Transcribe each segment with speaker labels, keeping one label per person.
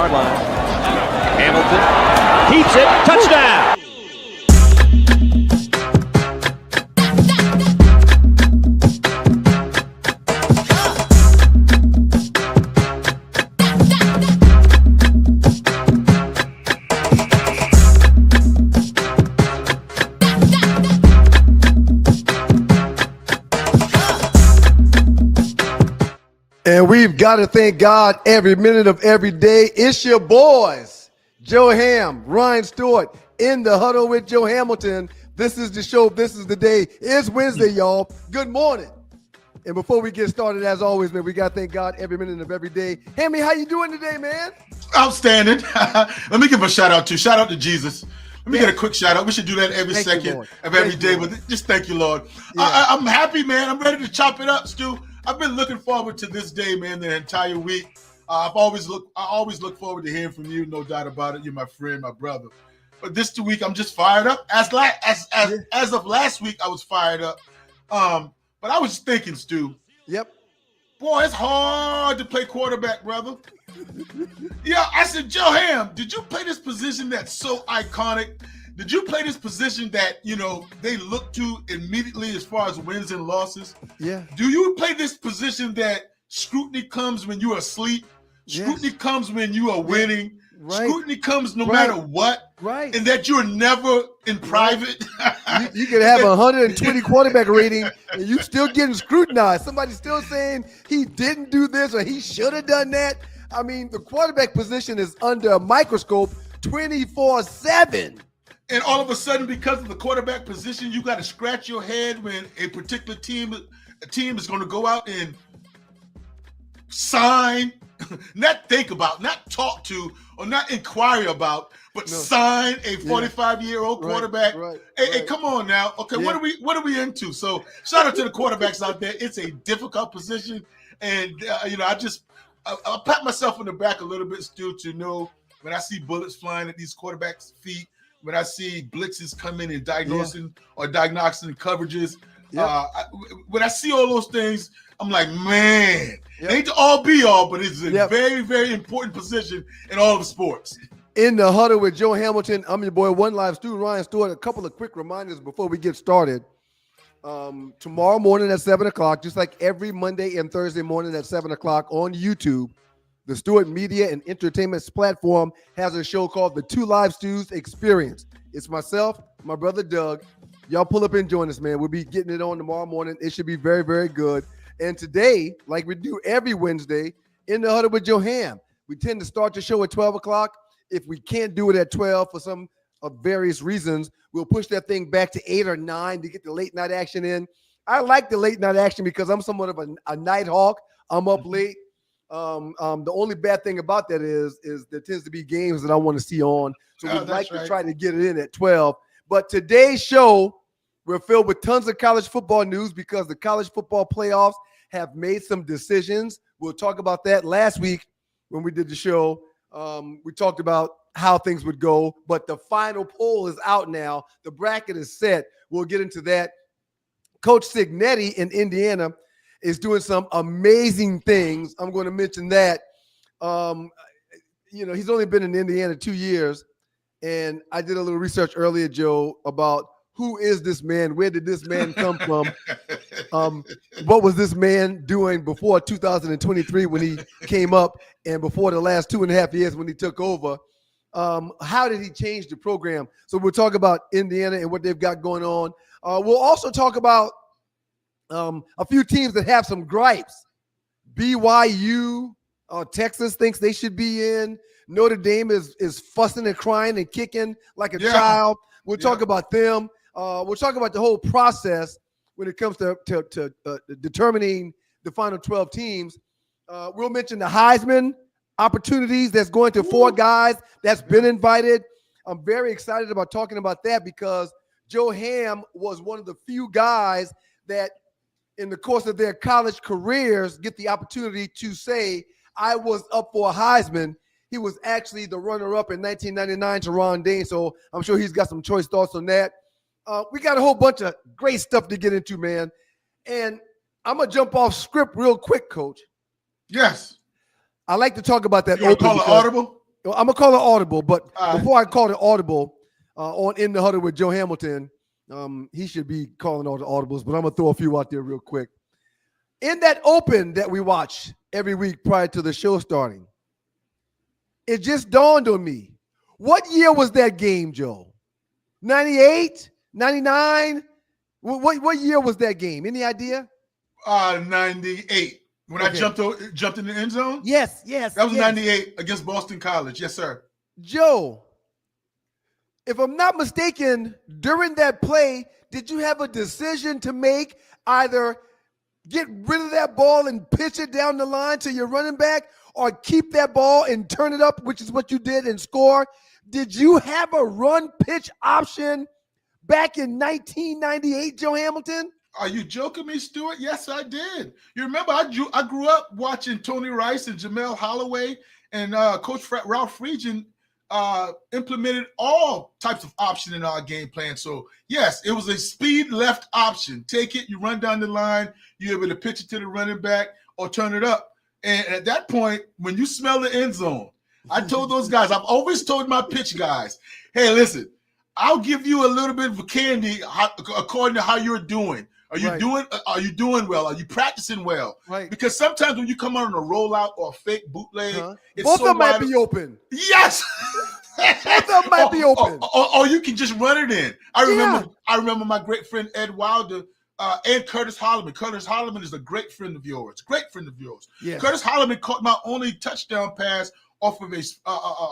Speaker 1: 40-yard line. Hamilton keeps it. Touchdown.
Speaker 2: And we've got to thank God every minute of every day. It's your boys, Joe Ham, Ryan Stewart, in the huddle with Joe Hamilton. This is the show. This is the day. It's Wednesday, y'all. Good morning. And before we get started, as always, man, we got to thank God every minute of every day. Hammy, how you doing today, man?
Speaker 3: Outstanding. Let me give a shout out to Jesus. Let me get a quick shout out. We should do that every second of every day. But just thank you, Lord. Yeah. I'm happy, man. I'm ready to chop it up, Stu. I've been looking forward to this day, man, the entire week. I always look forward to hearing from you, no doubt about it. You're my friend, my brother. But this week, I'm just fired up. As of last week, I was fired up. But I was just thinking, Stu.
Speaker 2: Yep.
Speaker 3: Boy, it's hard to play quarterback, brother. Yeah, I said, Joe Ham, did you play this position that's so iconic? Did you play this position that, they look to immediately as far as wins and losses?
Speaker 2: Yeah.
Speaker 3: Do you play this position that scrutiny comes when you are asleep? Scrutiny comes when you are winning. Right. Scrutiny comes no matter what.
Speaker 2: Right.
Speaker 3: And that you're never in private.
Speaker 2: You could have 120 quarterback rating and you still getting scrutinized. Somebody's still saying he didn't do this or he should have done that. I mean, the quarterback position is under a microscope 24/7.
Speaker 3: And all of a sudden, because of the quarterback position, you got to scratch your head when a particular team is going to go out and sign, not think about, not talk to, or not inquire about, but sign a 45-year-old quarterback. Hey, come on now. Okay, what are we into? So shout out to the quarterbacks out there. It's a difficult position, and I pat myself on the back a little bit, Stu, to know when I see bullets flying at these quarterbacks' feet. When I see blitzes come in and diagnosing coverages, when I see all those things, I'm like, man, it ain't the all be all, but it's a very, very important position in all of sports.
Speaker 2: In the huddle with Joe Hamilton, I'm your boy, One Live Stu, Ryan Stewart. A couple of quick reminders before we get started. Tomorrow morning at 7 o'clock, just like every Monday and Thursday morning at 7 o'clock on YouTube, the Stewart Media and Entertainment platform has a show called The Two Live Stews Experience. It's myself, my brother Doug. Y'all pull up and join us, man. We'll be getting it on tomorrow morning. It should be very, very good. And today, like we do every Wednesday, in the huddle with Joe Ham, we tend to start the show at 12 o'clock. If we can't do it at 12 for some of various reasons, we'll push that thing back to 8 or 9 to get the late night action in. I like the late night action because I'm somewhat of a night hawk. I'm up late. The only bad thing about that is there tends to be games that I want to see on. So we'd like to try to get it in at 12. But today's show, we're filled with tons of college football news because the college football playoffs have made some decisions. We'll talk about that. Last week when we did the show, we talked about how things would go, but the final poll is out now. The bracket is set. We'll get into that. Coach Cignetti in Indiana is doing some amazing things. I'm going to mention that. He's only been in Indiana 2 years, and I did a little research earlier, Joe, about who is this man? Where did this man come from? What was this man doing before 2023 when he came up and before the last 2.5 years when he took over? How did he change the program? So we'll talk about Indiana and what they've got going on. We'll also talk about a few teams that have some gripes. BYU, Texas thinks they should be in. Notre Dame is fussing and crying and kicking like a child. We'll talk about them. We'll talk about the whole process when it comes to determining the final 12 teams. We'll mention the Heisman opportunities that's going to 4 guys that's been invited. I'm very excited about talking about that because Joe Ham was one of the few guys that in the course of their college careers get the opportunity to say, I was up for a Heisman. He was actually the runner-up in 1999 to Ron Dane, so I'm sure he's got some choice thoughts on that. We got a whole bunch of great stuff to get into, man. And I'm going to jump off script real quick, Coach.
Speaker 3: Yes.
Speaker 2: I like to talk about that.
Speaker 3: You want to call it audible?
Speaker 2: I'm gonna call it audible, but
Speaker 3: All right.
Speaker 2: before I call it audible, on In the Huddle with Joe Hamilton, he should be calling all the audibles, but I'm gonna throw a few out there real quick. In that open that we watch every week prior to the show starting, it just dawned on me. What year was that game, Joe? 98? 99? What year was that game? Any idea?
Speaker 3: 98. When I jumped in the end zone?
Speaker 2: Yes.
Speaker 3: That was 98 against Boston College. Yes, sir.
Speaker 2: Joe, if I'm not mistaken, during that play, did you have a decision to make? Either get rid of that ball and pitch it down the line to your running back, or keep that ball and turn it up, which is what you did, and score? Did you have a run pitch option back in 1998, Joe Hamilton?
Speaker 3: Are you joking me, Stuart? Yes, I did. You remember I grew up watching Tony Rice and Jamel Holloway, and Coach Ralph Friedgen implemented all types of option in our game plan. So, yes, it was a speed left option. Take it, you run down the line, you're able to pitch it to the running back or turn it up. And at that point, when you smell the end zone, I told those guys, I've always told my pitch guys, hey, listen, I'll give you a little bit of candy according to how you're doing. Are you doing well? Are you practicing well?
Speaker 2: Right.
Speaker 3: Because sometimes when you come on a rollout or a fake bootleg, it's
Speaker 2: both
Speaker 3: so
Speaker 2: of them might be open.
Speaker 3: Yes.
Speaker 2: Both of them might be open.
Speaker 3: Or you can just run it in. I remember my great friend Ed Wilder and Curtis Holloman. Curtis Holloman is a great friend of yours. Yes. Curtis Holloman caught my only touchdown pass off of a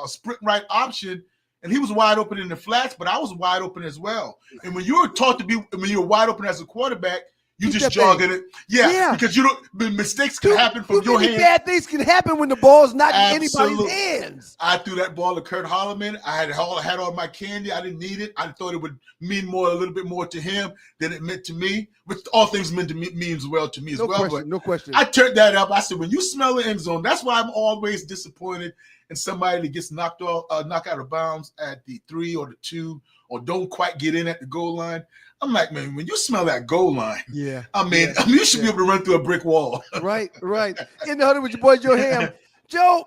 Speaker 3: sprint right option. And he was wide open in the flats, but I was wide open as well. And when you were taught to be, when you're wide open as a quarterback, you just jogging it. Yeah, because mistakes can happen from your hands.
Speaker 2: Bad things can happen when the ball's not in anybody's hands.
Speaker 3: I threw that ball to Kurt Holloman. I had all my candy. I didn't need it. I thought it would mean a little bit more to him than it meant to me. But all things meant to me means well to me as well.
Speaker 2: No question.
Speaker 3: I turned that up. I said, when you smell the end zone, that's why I'm always disappointed in somebody that gets knocked out of bounds at the 3 or the 2, or don't quite get in at the goal line. I'm like, man, when you smell that goal line, you should be able to run through a brick wall.
Speaker 2: Right. In the Huddle with your boy Joe Ham. Joe,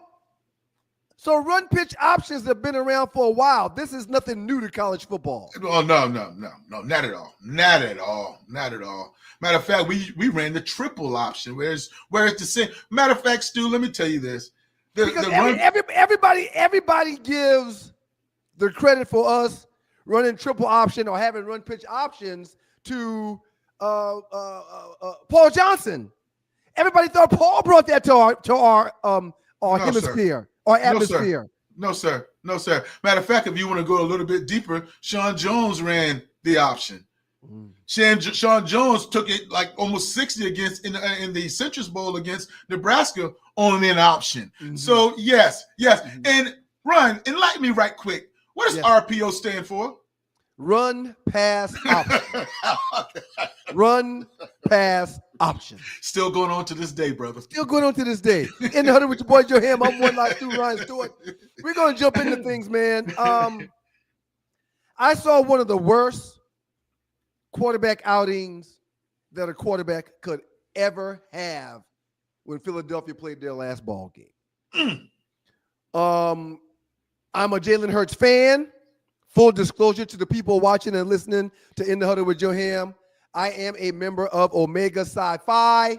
Speaker 2: so run pitch options have been around for a while. This is nothing new to college football.
Speaker 3: Oh, no, not at all. Matter of fact, we ran the triple option, where it's the same. Matter of fact, Stu, let me tell you this.
Speaker 2: Everybody gives the credit for us running triple option or having run pitch options to Paul Johnson. Everybody thought Paul brought that to our hemisphere or atmosphere.
Speaker 3: No, sir. Matter of fact, if you want to go a little bit deeper, Sean Jones ran the option. Sean Jones took it like almost 60 against in the Citrus Bowl against Nebraska on an option. So yes. And Ryan, enlighten me right quick. What does RPO stand for?
Speaker 2: Run pass option. Run pass option.
Speaker 3: Still going on to this day, brother.
Speaker 2: In the Huddle with your boy Joe Ham. I'm one live through Ryan Stewart. We're gonna jump into things, man. I saw one of the worst quarterback outings that a quarterback could ever have when Philadelphia played their last ball game. I'm a Jalen Hurts fan. Full disclosure to the people watching and listening to In the Huddle with Joe Ham. I am a member of Omega Psi Phi.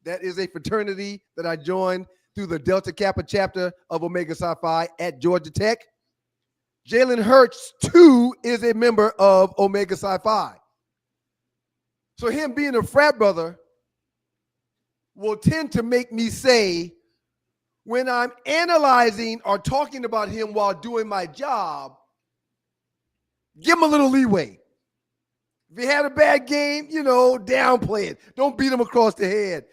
Speaker 2: That is a fraternity that I joined through the Delta Kappa chapter of Omega Psi Phi at Georgia Tech. Jalen Hurts, too, is a member of Omega Psi Phi. So him being a frat brother will tend to make me say, when I'm analyzing or talking about him while doing my job, give him a little leeway. If he had a bad game, downplay it. Don't beat him across the head.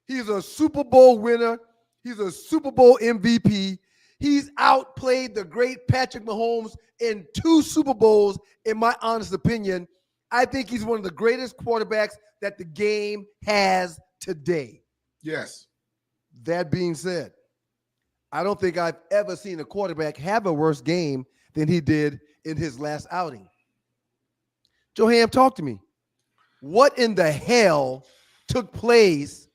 Speaker 2: He's a Super Bowl winner. He's a Super Bowl MVP. He's outplayed the great Patrick Mahomes in 2 Super Bowls, in my honest opinion. I think he's one of the greatest quarterbacks that the game has today.
Speaker 3: Yes.
Speaker 2: That being said, I don't think I've ever seen a quarterback have a worse game than he did in his last outing. Joe Ham, talk to me. What in the hell took place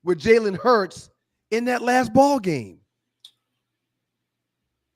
Speaker 2: with Jalen Hurts in that last ball game?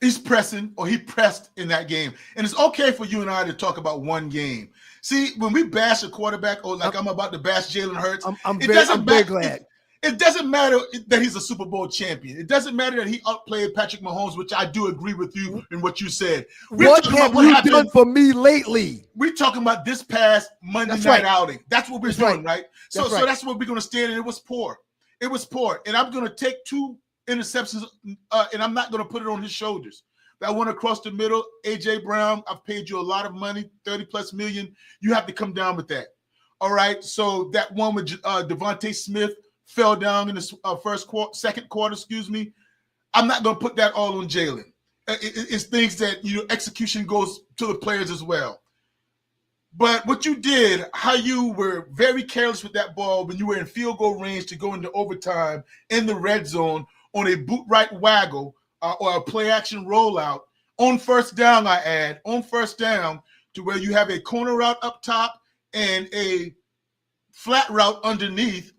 Speaker 3: He's pressing, or he pressed in that game. And it's okay for you and I to talk about one game. See, when we bash a quarterback, or like I'm about to bash Jalen Hurts,
Speaker 2: I'm very glad.
Speaker 3: It doesn't matter that he's a Super Bowl champion. It doesn't matter that he outplayed Patrick Mahomes, which I do agree with you in what you said.
Speaker 2: What have you done for me lately?
Speaker 3: We're talking about this past Monday night outing. That's what we're doing, right? So that's what we're going to stand in. It was poor. It was poor. And I'm going to take 2 interceptions, and I'm not going to put it on his shoulders. That one across the middle, A.J. Brown, I've paid you a lot of money, 30+ million. You have to come down with that. All right? So that one with Devontae Smith fell down in the second quarter, I'm not going to put that all on Jalen. It's things that, execution goes to the players as well. But what you did, how you were very careless with that ball when you were in field goal range to go into overtime in the red zone on a boot right waggle or a play action rollout on first down, on first down, to where you have a corner route up top and a flat route underneath.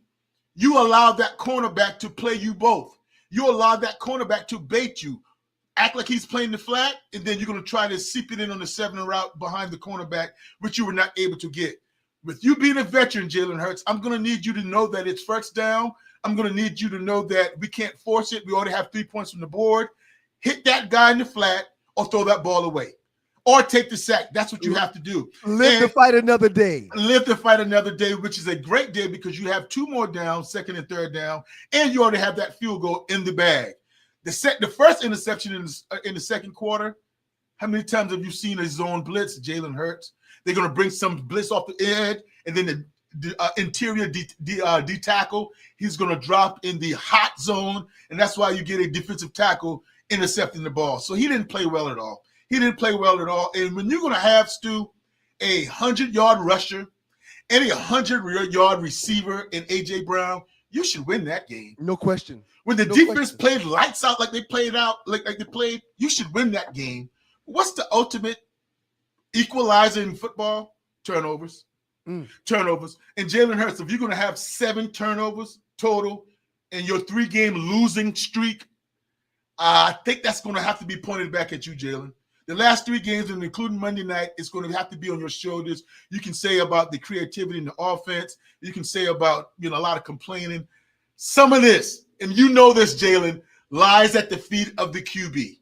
Speaker 3: You allow that cornerback to play you both. You allow that cornerback to bait you, act like he's playing the flat, and then you're going to try to seep it in on the 7 route behind the cornerback, which you were not able to get. With you being a veteran, Jalen Hurts, I'm going to need you to know that it's first down. I'm going to need you to know that we can't force it. We already have 3 points from the board. Hit that guy in the flat or throw that ball away. Or take the sack. That's what you have to do.
Speaker 2: Live to fight another day.
Speaker 3: Live to fight another day, which is a great day because you have 2 more downs, second and third down, and you already have that field goal in the bag. The first interception in the second quarter, how many times have you seen a zone blitz, Jalen Hurts? They're going to bring some blitz off the edge, and then the interior D-tackle, he's going to drop in the hot zone, and that's why you get a defensive tackle intercepting the ball. So he didn't play well at all. And when you're going to have, Stu, a 100-yard rusher and a 100-yard receiver in A.J. Brown, you should win that game.
Speaker 2: No question.
Speaker 3: When the defense played lights out like they played you should win that game. What's the ultimate equalizer in football? Turnovers. Turnovers. And Jalen Hurts, if you're going to have 7 turnovers total in your 3-game losing streak, I think that's going to have to be pointed back at you, Jalen. The last 3 games, and including Monday night, it's going to have to be on your shoulders. You can say about the creativity in the offense. You can say about, a lot of complaining. Some of this, and you know this, Jalen, lies at the feet of the QB.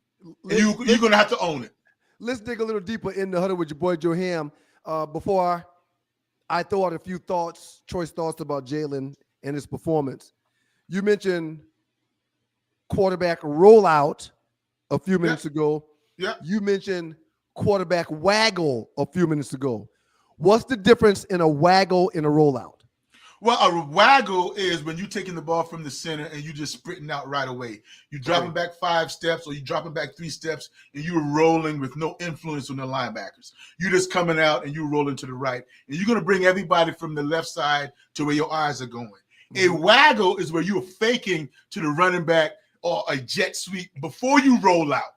Speaker 3: And you're going to have to own it.
Speaker 2: Let's dig a little deeper in the huddle with your boy Joe Ham. Before I throw out a few choice thoughts about Jalen and his performance. You mentioned quarterback rollout a few minutes ago.
Speaker 3: Yeah.
Speaker 2: You mentioned quarterback waggle a few minutes ago. What's the difference in a waggle and a rollout?
Speaker 3: Well, a waggle is when you're taking the ball from the center and you just sprinting out right away. You're dropping back 5 steps or you're dropping back 3 steps and you're rolling with no influence on the linebackers. You're just coming out and you're rolling to the right. And you're going to bring everybody from the left side to where your eyes are going. A waggle is where you're faking to the running back or a jet sweep before you roll out.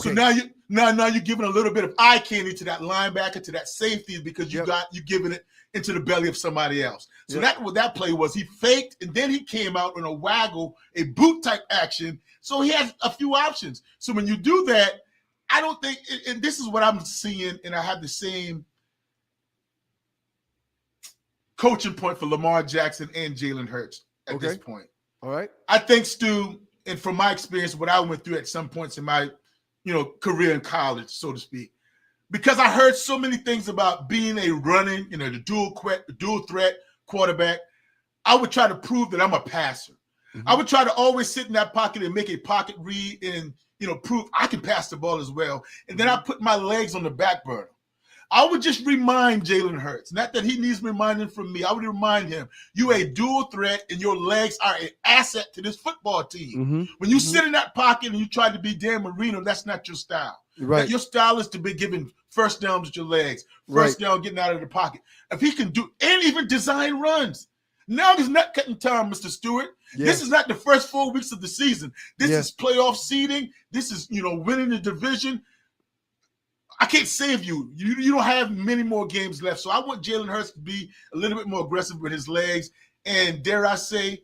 Speaker 3: So now you're giving a little bit of eye candy to that linebacker, to that safety, because you're giving it into the belly of somebody else. So that's what that play was. He faked, and then he came out on a waggle, a boot type action. So he has a few options. So when you do that, I don't think, and this is what I'm seeing, and I have the same coaching point for Lamar Jackson and Jalen Hurts at this point.
Speaker 2: All right.
Speaker 3: I think, Stu, and from my experience, what I went through at some points in my career in college, so to speak, because I heard so many things about being a running, the dual threat quarterback, I would try to prove that I'm a passer. I would try to always sit in that pocket and make a pocket read and, prove I can pass the ball as well. And then I put my legs on the back burner. I would just remind Jalen Hurts, not that he needs reminding from me. I would remind him, you a dual threat and your legs are an asset to this football team. When you sit in that pocket and you try to be Dan Marino, that's not your style.
Speaker 2: Right.
Speaker 3: Your style is to be giving first downs with your legs, first down getting out of the pocket. If he can do, and even design runs. Now it's not cutting time, Mr. Stewart. This is not the first 4 weeks of the season. This is playoff seeding. This is, winning the division. I can't save you. You don't have many more games left. So I want Jalen Hurts to be a little bit more aggressive with his legs. And dare I say,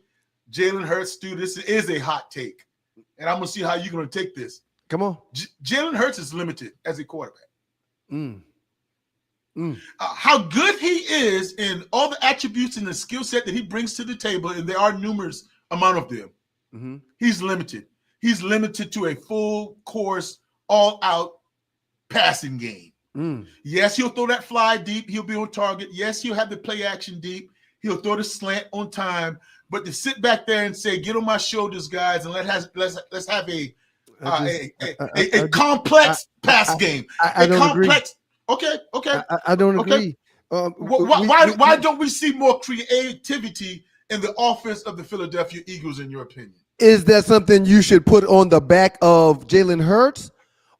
Speaker 3: Jalen Hurts, Stu, this is a hot take. And I'm going to see how you're going to take this.
Speaker 2: Come on.
Speaker 3: Jalen Hurts is limited as a quarterback.
Speaker 2: Mm.
Speaker 3: How good he is in all the attributes and the skill set that he brings to the table, and there are numerous amount of them, he's limited. He's limited to a full course, all-out passing game. Yes, he'll throw that fly deep. He'll be on target. Yes, he'll have the play action deep. He'll throw the slant on time. But to sit back there and say, "Get on my shoulders, guys, and let's have a complex pass game."
Speaker 2: I don't agree.
Speaker 3: Okay.
Speaker 2: I don't agree.
Speaker 3: Why don't we see more creativity in the offense of the Philadelphia Eagles, in your opinion?
Speaker 2: Is that something you should put on the back of Jalen Hurts,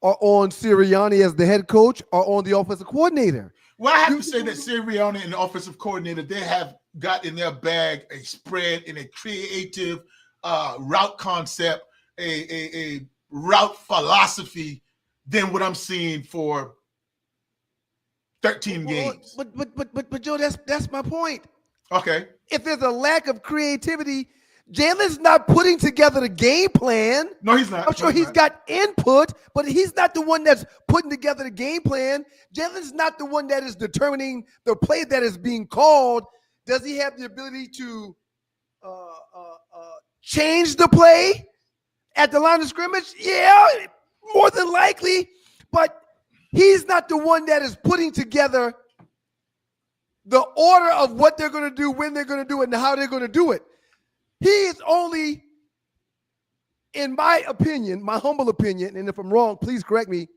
Speaker 2: or on Sirianni as the head coach, or on the offensive coordinator?
Speaker 3: Well, I have to say that Sirianni and the offensive coordinator, they have got in their bag a spread and a creative route concept, a route philosophy than what I'm seeing for 13 games.
Speaker 2: But Joe, that's my point.
Speaker 3: Okay.
Speaker 2: If there's a lack of creativity, Jalen's not putting together the game plan.
Speaker 3: No, he's not.
Speaker 2: I'm sure he's got input, but he's not the one that's putting together the game plan. Jalen's not the one that is determining the play that is being called. Does he have the ability to change the play at the line of scrimmage? Yeah, more than likely. But he's not the one that is putting together the order of what they're going to do, when they're going to do it, and how they're going to do it. He is only, in my opinion, my humble opinion, and if I'm wrong, please correct me,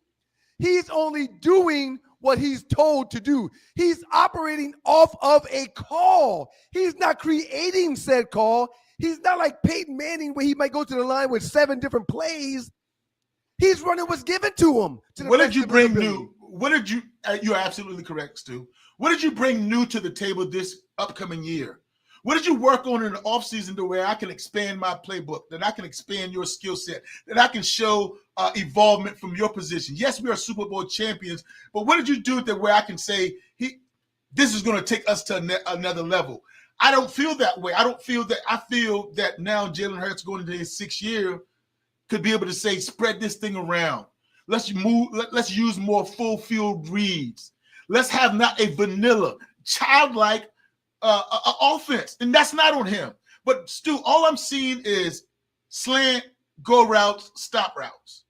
Speaker 2: he's only doing what he's told to do. He's operating off of a call. He's not creating said call. He's not like Peyton Manning where he might go to the line with 7 different plays. He's running what's given to him.
Speaker 3: What did you bring new? What did you, you're absolutely correct, Stu. What did you bring new to the table this upcoming year? What did you work on in the offseason to where I can expand my playbook, that I can expand your skill set, that I can show evolvement from your position? Yes, we are Super Bowl champions, but what did you do that where I can say, this is going to take us to another level? I don't feel that way. I feel that now Jalen Hurts going into his 6th year could be able to say, spread this thing around. Let's use more full field reads. Let's have not a vanilla, childlike offense, and that's not on him. But Stu, all I'm seeing is slant, go routes, stop routes.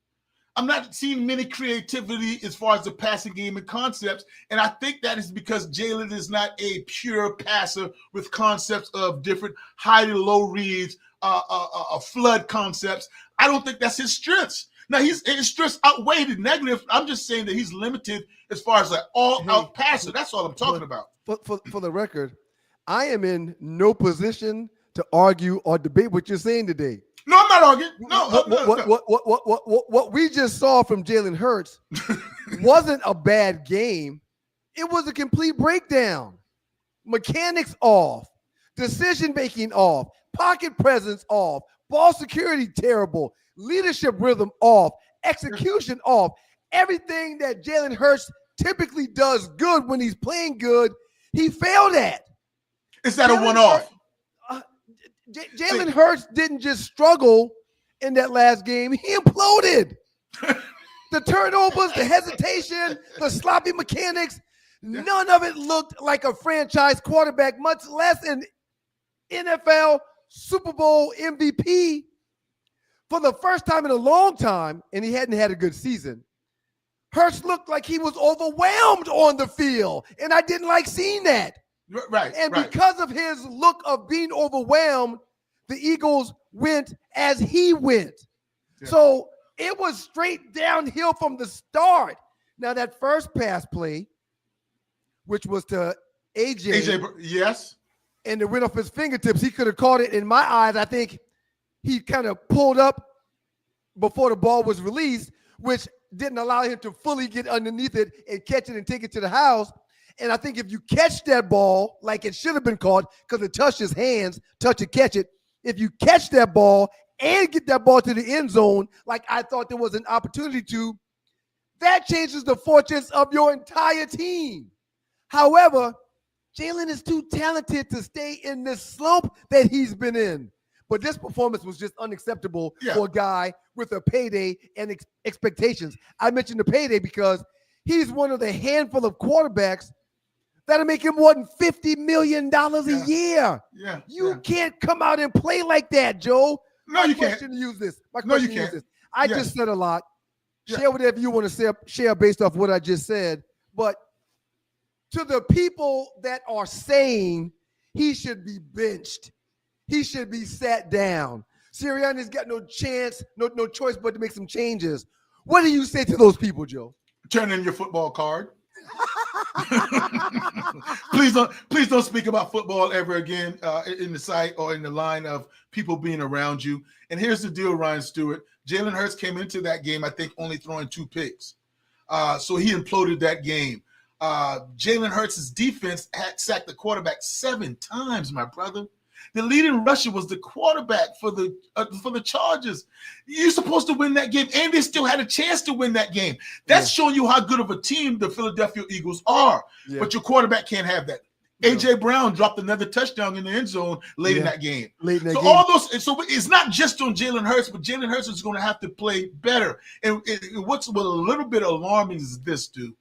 Speaker 3: I'm not seeing many creativity as far as the passing game and concepts, and I think that is because Jalen is not a pure passer with concepts of different high to low reads, flood concepts. I don't think that's his strengths. Now, his strengths outweigh the negative. I'm just saying that he's limited as far as an all-out passer. That's all I'm talking about.
Speaker 2: For the record, I am in no position to argue or debate what you're saying today.
Speaker 3: No, I'm not arguing. No.
Speaker 2: What we just saw from Jalen Hurts wasn't a bad game. It was a complete breakdown. Mechanics off, decision-making off, pocket presence off, ball security terrible, leadership rhythm off, execution off. Everything that Jalen Hurts typically does good when he's playing good, he failed at.
Speaker 3: Is that a one-off?
Speaker 2: Jalen Hurts didn't just struggle in that last game. He imploded. The turnovers, the hesitation, the sloppy mechanics, none of it looked like a franchise quarterback, much less an NFL Super Bowl MVP. For the first time in a long time, and he hadn't had a good season, Hurts looked like he was overwhelmed on the field, and I didn't like seeing that.
Speaker 3: Right.
Speaker 2: And because of his look of being overwhelmed, the Eagles went as he went. Yeah. So it was straight downhill from the start. Now, that first pass play, which was to AJ,
Speaker 3: yes,
Speaker 2: and it went off his fingertips, he could have caught it. In my eyes, I think he kind of pulled up before the ball was released, which didn't allow him to fully get underneath it and catch it and take it to the house. And I think if you catch that ball like it should have been caught because it touched his hands, touch it, catch it. If you catch that ball and get that ball to the end zone like I thought there was an opportunity to, that changes the fortunes of your entire team. However, Jalen is too talented to stay in this slump that he's been in. But this performance was just unacceptable for a guy with a payday and expectations. I mentioned the payday because he's one of the handful of quarterbacks that'll make him more than $50 million a year.
Speaker 3: Yeah.
Speaker 2: You can't come out and play like that, Joe.
Speaker 3: No, you can't.
Speaker 2: I just said a lot. Share whatever you want to share based off what I just said. But to the people that are saying he should be benched, he should be sat down, Sirianni's got no chance, no choice but to make some changes. What do you say to those people, Joe?
Speaker 3: Turn in your football card. Please don't speak about football ever again in the sight or in the line of people being around you. And here's the deal, Ryan Stewart. Jalen Hurts came into that game, I think, only throwing 2 picks. So he imploded that game. Jalen Hurts' defense had sacked the quarterback 7 times, my brother. The leading rusher was the quarterback for the Chargers. You're supposed to win that game, and they still had a chance to win that game. That's showing you how good of a team the Philadelphia Eagles are. Yeah. But your quarterback can't have that. A.J. Brown dropped another touchdown in the end zone late in that game. All those, so it's not just on Jalen Hurts, but Jalen Hurts is going to have to play better. And what's a little bit alarming is this, dude.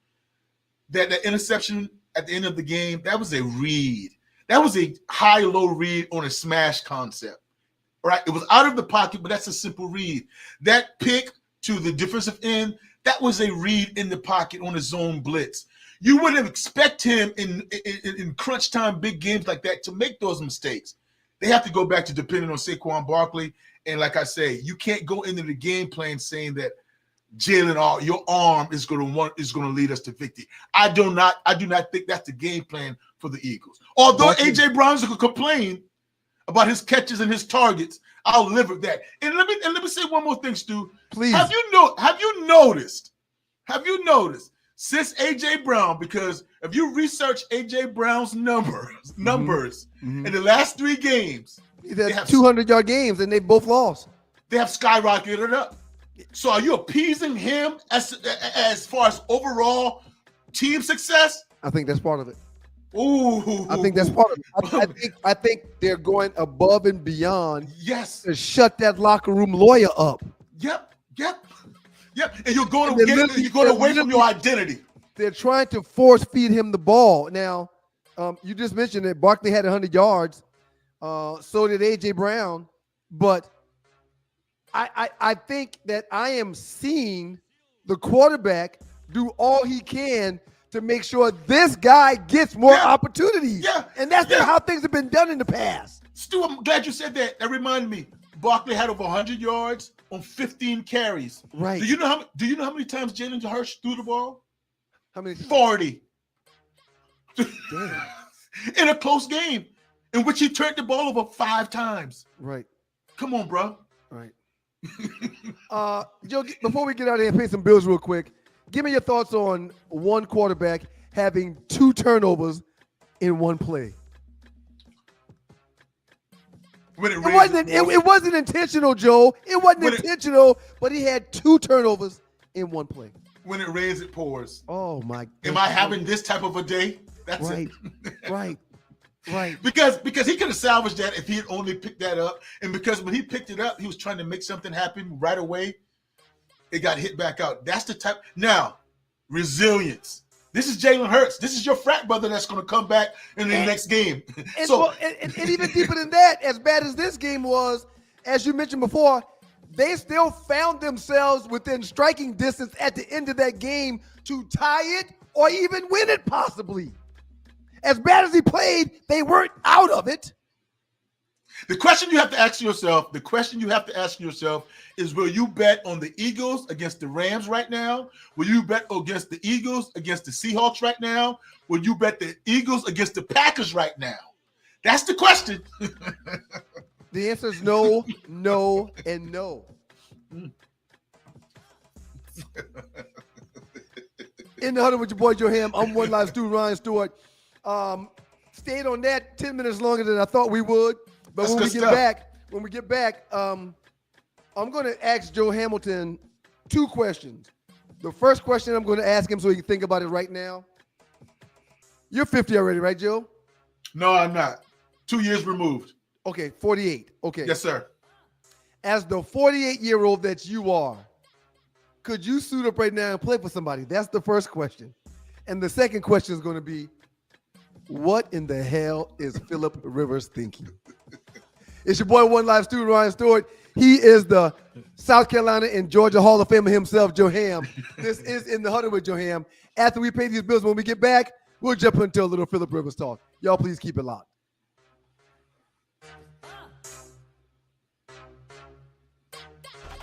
Speaker 3: That interception at the end of the game, that was a read. That was a high-low read on a smash concept, right? It was out of the pocket, but that's a simple read. That pick to the defensive end, that was a read in the pocket on a zone blitz. You wouldn't expect him in crunch time big games like that to make those mistakes. They have to go back to depending on Saquon Barkley. And like I say, you can't go into the game plan saying that Jalen, your arm is going to lead us to victory. I do not think that's the game plan for the Eagles. Although A.J. Brown's going to complain about his catches and his targets, I'll live with that. And let me say one more thing, Stu.
Speaker 2: Please.
Speaker 3: Have you noticed since A.J. Brown, because if you research A.J. Brown's numbers in the last 3 games,
Speaker 2: they have 200-yard games, and they both lost.
Speaker 3: They have skyrocketed up. So are you appeasing him as far as overall team success?
Speaker 2: I think that's part of it.
Speaker 3: Ooh.
Speaker 2: I think that's part of it. I think they're going above and beyond to shut that locker room lawyer up.
Speaker 3: Yep. And you're going away from your identity.
Speaker 2: They're trying to force feed him the ball. Now, you just mentioned that Barkley had 100 yards. So did A.J. Brown. But I think that I am seeing the quarterback do all he can to make sure this guy gets more opportunities. Yeah. And that's how things have been done in the past.
Speaker 3: Stu, I'm glad you said that. That reminded me. Barkley had over 100 yards on 15 carries.
Speaker 2: Right.
Speaker 3: Do you know how many times Jalen Hurts threw the ball?
Speaker 2: How many?
Speaker 3: 40.
Speaker 2: Damn.
Speaker 3: In a close game in which he turned the ball over 5 times.
Speaker 2: Right.
Speaker 3: Come on, bro.
Speaker 2: Right. Joe, before we get out of here and pay some bills real quick, give me your thoughts on one quarterback having 2 turnovers in one play. It wasn't intentional, Joe. It wasn't intentional, but he had 2 turnovers in one play.
Speaker 3: When it rains, it pours.
Speaker 2: Oh, my God.
Speaker 3: Am I having this type of a day? That's
Speaker 2: right.
Speaker 3: it.
Speaker 2: Right.
Speaker 3: Because he could have salvaged that if he had only picked that up. And because when he picked it up, he was trying to make something happen right away. It got hit back out. That's the type. Now, resilience. This is Jalen Hurts. This is your frat brother that's going to come back in the next game.
Speaker 2: And even deeper than that, as bad as this game was, as you mentioned before, they still found themselves within striking distance at the end of that game to tie it or even win it possibly. As bad as he played, they weren't out of it.
Speaker 3: The question you have to ask yourself is, will you bet on the Eagles against the Rams right now? Will you bet against the Eagles against the Seahawks right now? Will you bet the Eagles against the Packers right now? That's the question.
Speaker 2: The answer is no, no, and no. In the huddle with your boy Joe Ham, I'm One Live Stu, Ryan Stewart. Stayed on that 10 minutes longer than I thought we would. But when we get back, I'm going to ask Joe Hamilton 2 questions. The first question I'm going to ask him so he can think about it right now. You're 50 already, right, Joe?
Speaker 3: No, I'm not. 2 years removed.
Speaker 2: Okay, 48. Okay.
Speaker 3: Yes, sir.
Speaker 2: As the 48-year-old that you are, could you suit up right now and play for somebody? That's the first question. And the second question is going to be, what in the hell is Philip Rivers thinking? It's your boy, One Life student, Ryan Stewart. He is the South Carolina and Georgia Hall of Famer himself, Joe Ham. This is In the Huddle with Joe Ham. After we pay these bills, when we get back, we'll jump into a little Philip Rivers talk. Y'all please keep it locked.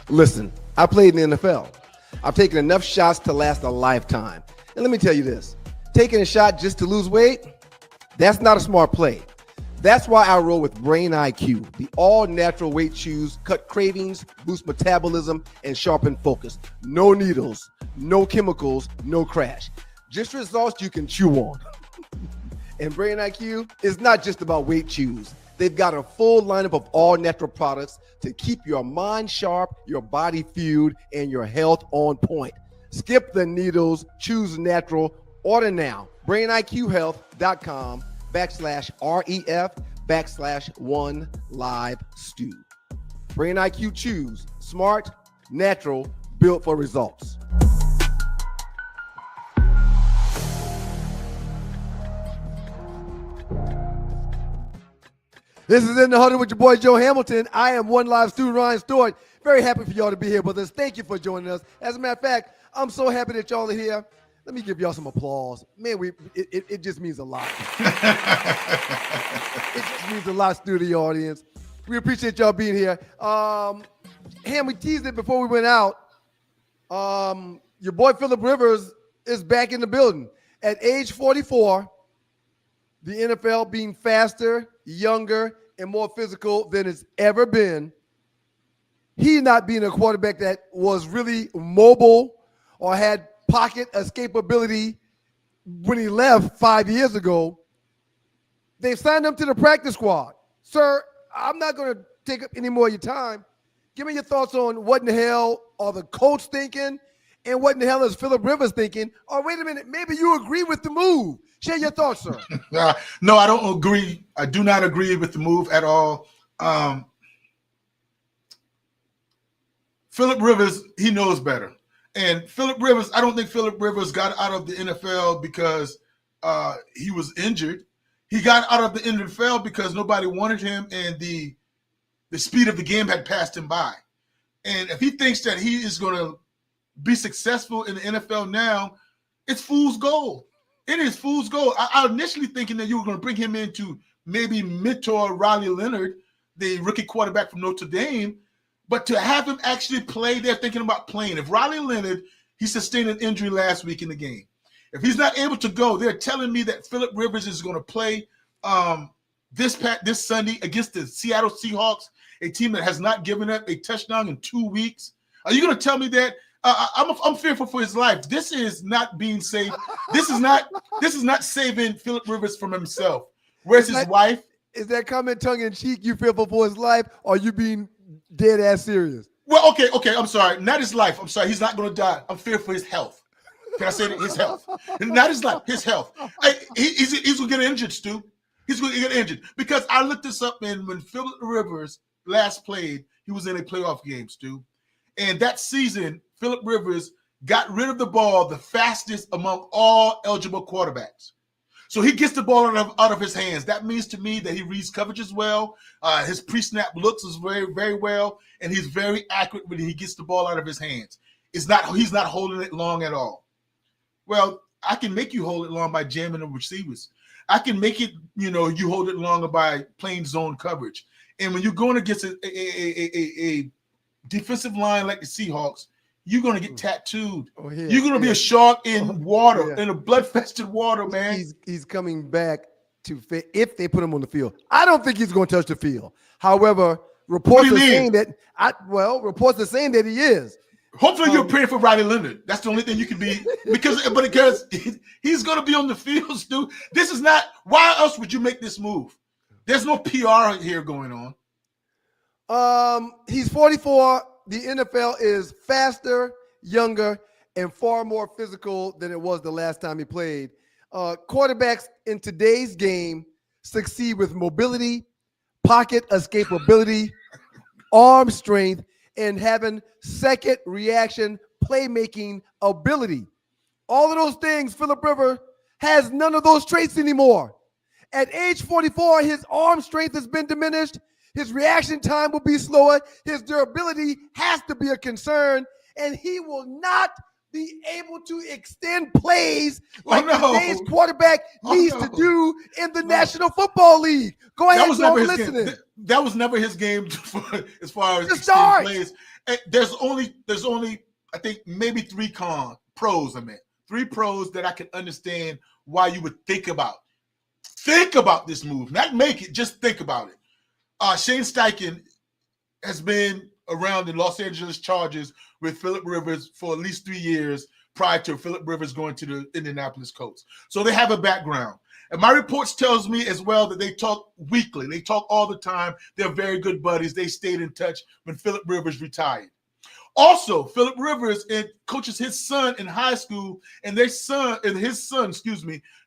Speaker 2: Listen, I played in the NFL. I've taken enough shots to last a lifetime. And let me tell you this, taking a shot just to lose weight, that's not a smart play. That's why I roll with Brain IQ, the all-natural weight chews, cut cravings, boost metabolism, and sharpen focus. No needles, no chemicals, no crash. Just results you can chew on. And Brain IQ is not just about weight chews. They've got a full lineup of all-natural products to keep your mind sharp, your body fueled, and your health on point. Skip the needles, choose natural. Order now. BrainIQHealth.com/REF/1LiveStew. Brain IQ Chews. Smart, natural, built for results. This is In the Huddle with your boy, Joe Hamilton. I am One Live student, Ryan Stewart. Very happy for y'all to be here with us. Thank you for joining us. As a matter of fact, I'm so happy that y'all are here. Let me give y'all some applause. Man, it just means a lot. It just means a lot to the audience. We appreciate y'all being here. Ham, we teased it before we went out. Your boy Philip Rivers is back in the building. At age 44, the NFL being faster, younger, and more physical than it's ever been. He not being a quarterback that was really mobile or had pocket escapability when he left 5 years ago. They've signed him to the practice squad. Sir, I'm not going to take up any more of your time. Give me your thoughts on what in the hell are the Colts thinking and what in the hell is Philip Rivers thinking? Or wait a minute, maybe you agree with the move. Share your thoughts, sir.
Speaker 3: No, I don't agree. I do not agree with the move at all. Philip Rivers, he knows better. And Philip Rivers, I don't think Philip Rivers got out of the NFL because he was injured. He got out of the NFL because nobody wanted him and the speed of the game had passed him by. And if he thinks that he is going to be successful in the NFL now, it's fool's gold. It is fool's gold. I initially thinking that you were going to bring him in to maybe mentor Riley Leonard, the rookie quarterback from Notre Dame, but to have him actually play, they're thinking about playing. If Riley Leonard, he sustained an injury last week in the game. If he's not able to go, they're telling me that Philip Rivers is going to play this Sunday against the Seattle Seahawks, a team that has not given up a touchdown in 2 weeks. Are you going to tell me that? I'm fearful for his life. This is not being saved. This is not saving Philip Rivers from himself. Where's his wife?
Speaker 2: Is that comment tongue in cheek? You fearful for his life, or you being dead ass serious?
Speaker 3: Well, okay. I'm sorry. Not his life. I'm sorry. He's not going to die. I'm fearful for his health. Can I say that? His health. Not his life. His health. He's going to get injured, Stu. He's going to get injured because I looked this up, and when Philip Rivers last played, he was in a playoff game, Stu. And that season, Philip Rivers got rid of the ball the fastest among all eligible quarterbacks. So he gets the ball out of his hands. That means to me that he reads coverages well. His pre-snap looks is very, very well, and he's very accurate when he gets the ball out of his hands. He's not holding it long at all. Well, I can make you hold it long by jamming the receivers. I can make it, you hold it longer by playing zone coverage. And when you're going against a defensive line like the Seahawks, you're going to get tattooed. Oh, yeah, you're going to be a shark in water, in a blood-fested water, man.
Speaker 2: He's coming back to fit if they put him on the field. I don't think he's going to touch the field. However, reports are saying that he is.
Speaker 3: Hopefully you're praying for Riley Leonard. That's the only thing you can be because he's going to be on the field, Stu. This is not – why else would you make this move? There's no PR here going
Speaker 2: on. He's 44. The NFL is faster, younger, and far more physical than it was the last time he played. Quarterbacks in today's game succeed with mobility, pocket escapability, arm strength, and having second reaction playmaking ability. All of those things, Philip Rivers has none of those traits anymore. At age 44, his arm strength has been diminished. His reaction time will be slower. His durability has to be a concern, and he will not be able to extend plays like today's quarterback needs to do in the National Football League. Go ahead, Joe, I'm listening.
Speaker 3: That was never his game as far as extending plays. There's only I think maybe three pros. Three pros that I can understand why you would think about this move, not make it, just think about it. Shane Steichen has been around the Los Angeles Chargers with Philip Rivers for at least 3 years prior to Philip Rivers going to the Indianapolis Colts. So they have a background. And my reports tells me as well that they talk weekly. They talk all the time. They're very good buddies. They stayed in touch when Philip Rivers retired. Also, Philip Rivers coaches his son in high school, and his son,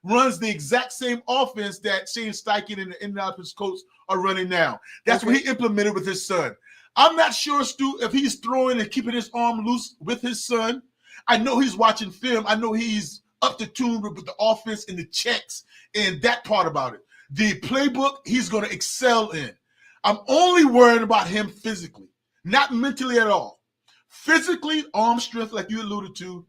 Speaker 3: runs the exact same offense that Shane Steichen and the Indianapolis Colts are running now. That's what he implemented with his son. I'm not sure, Stu, if he's throwing and keeping his arm loose with his son. I know he's watching film. I know he's up to tune with the offense and the checks and that part about it. The playbook he's going to excel in. I'm only worried about him physically, not mentally at all. Physically, arm strength, like you alluded to,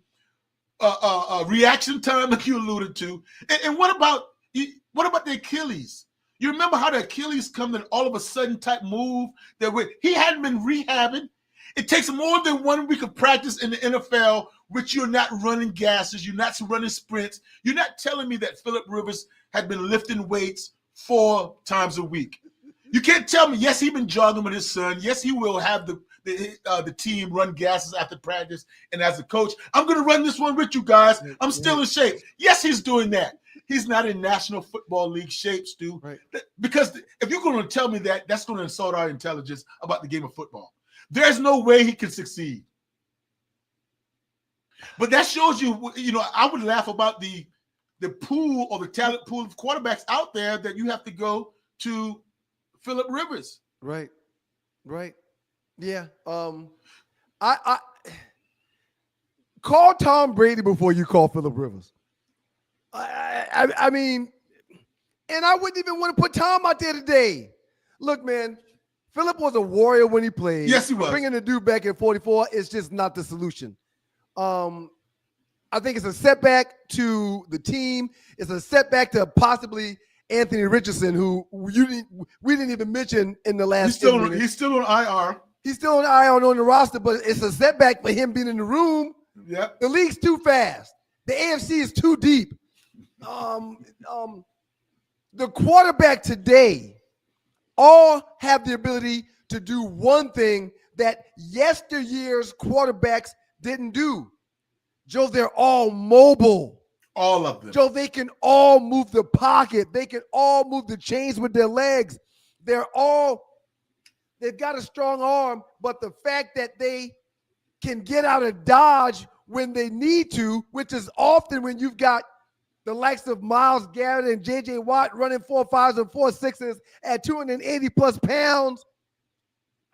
Speaker 3: reaction time, like you alluded to, and what about the Achilles? You remember how the Achilles come in all of a sudden type move that he hadn't been rehabbing. It takes more than 1 week of practice in the NFL, which you're not running gases, you're not running sprints. You're not telling me that Philip Rivers had been lifting weights 4 times a week. You can't tell me, yes, he's been jogging with his son. Yes, he will have the team run gases after practice. And as a coach, I'm going to run this one with you guys. I'm still in shape. Yes, he's doing that. He's not in National Football League shape, Stu. Right. Because if you're going to tell me that, that's going to insult our intelligence about the game of football. There's no way he can succeed. But that shows you, I would laugh about the pool or the talent pool of quarterbacks out there that you have to go to Philip Rivers.
Speaker 2: Right. Yeah. I call Tom Brady before you call Philip Rivers. I mean, and I wouldn't even want to put Tom out there today. Look, man, Philip was a warrior when he played.
Speaker 3: Yes, he was.
Speaker 2: Bringing the dude back at 44 is just not the solution. I think it's a setback to the team. It's a setback to possibly Anthony Richardson, who we didn't even mention in the last.
Speaker 3: He's still on IR.
Speaker 2: He's still on IR on the roster, but it's a setback for him being in the room.
Speaker 3: Yep.
Speaker 2: The league's too fast. The AFC is too deep. The quarterback today all have the ability to do one thing that yesteryear's quarterbacks didn't do. Joe, they're all mobile.
Speaker 3: All of them.
Speaker 2: Joe, they can all move the pocket. They can all move the chains with their legs. They've got a strong arm, but the fact that they can get out of dodge when they need to, which is often when you've got the likes of Myles Garrett and J.J. Watt running 4.5s and 4.6s at 280 plus pounds.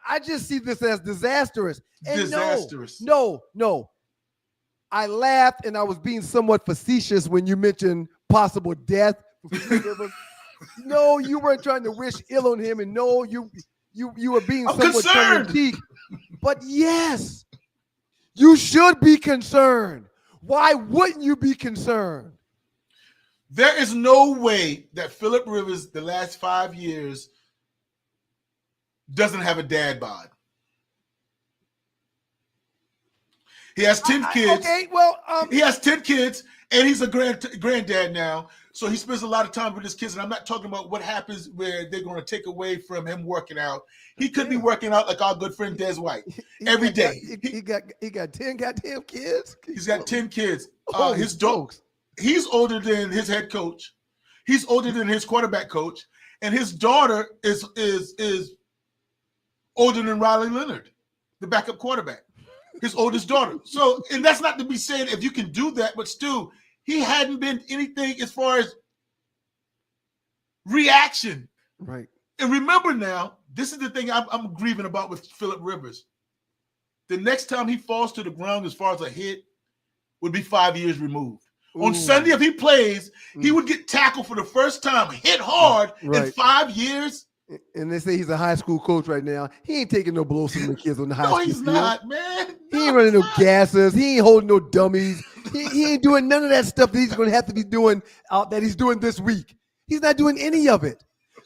Speaker 2: I just see this as disastrous. And
Speaker 3: disastrous.
Speaker 2: No. I laughed and I was being somewhat facetious when you mentioned possible death. No, you weren't trying to wish ill on him, and no, you were being somewhat tongue-in-cheek. But yes, you should be concerned. Why wouldn't you be concerned?
Speaker 3: There is no way that Philip Rivers, the last 5 years, doesn't have a dad bod. He has 10 kids.
Speaker 2: Okay, well,
Speaker 3: he has 10 kids, and he's a granddad now. So he spends a lot of time with his kids. And I'm not talking about what happens where they're going to take away from him working out. He could be working out like our good friend Des White every day.
Speaker 2: He got 10 goddamn kids.
Speaker 3: He's got 10 kids. His dog. He's older than his head coach. He's older than his quarterback coach, and his daughter is older than Riley Leonard, the backup quarterback. His oldest daughter. So, and that's not to be saying if you can do that, but still, he hadn't been anything as far as reaction.
Speaker 2: Right.
Speaker 3: And remember now, this is the thing I'm grieving about with Phillip Rivers. The next time he falls to the ground as far as a hit would be 5 years removed. Ooh. On Sunday, if he plays, he would get tackled for the first time, hit hard in 5 years.
Speaker 2: And they say he's a high school coach right now. He ain't taking no blows from the kids on the high school field.
Speaker 3: No, he's not, man.
Speaker 2: He ain't running no gases. He ain't holding no dummies. He ain't doing none of that stuff that he's going to have to be doing that he's doing this week. He's not doing any of it.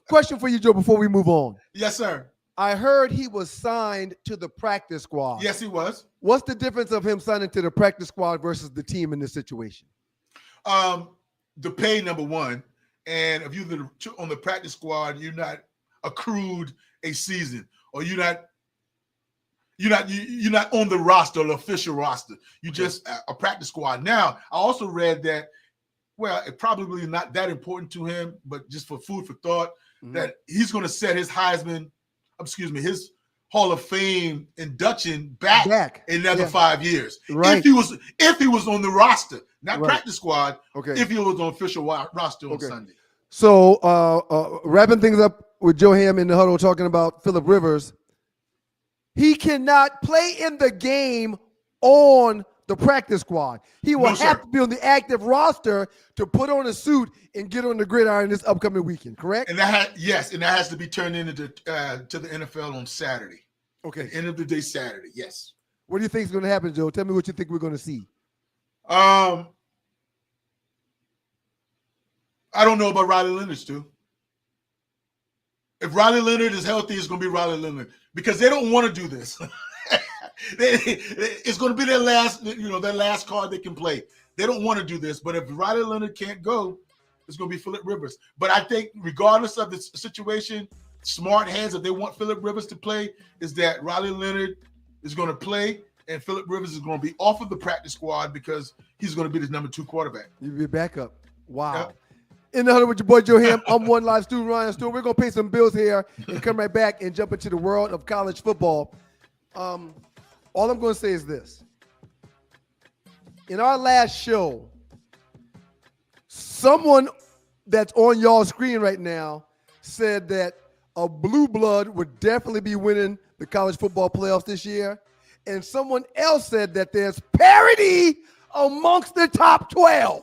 Speaker 2: Question for you, Joe, before we move on.
Speaker 3: Yes, sir.
Speaker 2: I heard he was signed to the practice squad.
Speaker 3: Yes, he was.
Speaker 2: What's the difference of him signing to the practice squad versus the team in this situation?
Speaker 3: The pay, number one. And if you're on the practice squad, you're not accrued a season, or you're not on the roster, the official roster. You just a practice squad. Now, I also read that, well, it probably not that important to him, but just for food for thought, that he's going to set his his Hall of Fame induction back in another 5 years. Right. If he was on the roster, not practice squad. Okay. If he was on official roster on Sunday.
Speaker 2: So wrapping things up with Joe Ham in the huddle talking about Phillip Rivers, he cannot play in the game on the practice squad. He will have to be on the active roster to put on a suit and get on the gridiron this upcoming weekend, correct?
Speaker 3: And that has to be turned into to the NFL on Saturday.
Speaker 2: Okay.
Speaker 3: End of the day Saturday, yes.
Speaker 2: What do you think is going to happen, Joe? Tell me what you think we're going to see.
Speaker 3: I don't know about Riley Leonard, Stu. If Riley Leonard is healthy, it's going to be Riley Leonard, because they don't want to do this. It's going to be their last card they can play. They don't want to do this, but if Riley Leonard can't go, it's going to be Phillip Rivers. But I think regardless of the situation, smart hands, if they want Phillip Rivers to play, is that Riley Leonard is going to play and Phillip Rivers is going to be off of the practice squad because he's going to be the number 2 quarterback.
Speaker 2: You'll be a backup. Wow. Yep. In the huddle with your boy Joe Ham, I'm one live student Ryan Stewart. We're going to pay some bills here and come right back and jump into the world of college football. All I'm going to say is this. In our last show, someone that's on y'all's screen right now said that a blue blood would definitely be winning the college football playoffs this year. And someone else said that there's parity amongst the top 12.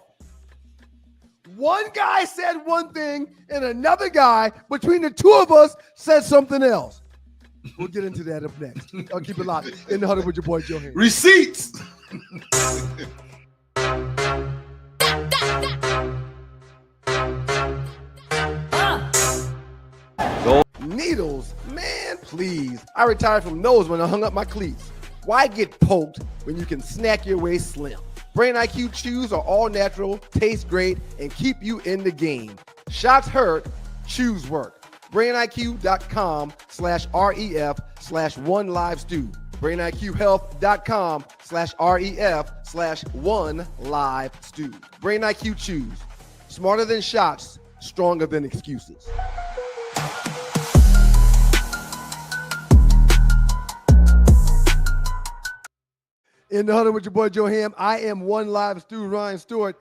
Speaker 2: One guy said one thing and another guy between the two of us said something else. We'll get into that up next. I'll keep it locked in the huddle with your boy Joe Ham.
Speaker 3: Receipts.
Speaker 2: Needles, man, please. I retired from those when I hung up my cleats. Why get poked when you can snack your way slim? Brain IQ chews are all natural, taste great, and keep you in the game. Shots hurt, chews work. BrainIQ.com/REF/OneLiveStew. BrainIQHealth.com/REF/OneLiveStew. Brain IQ chews. Smarter than shots, stronger than excuses. In the huddle with your boy Joe Ham, I am one live Stu Ryan Stewart.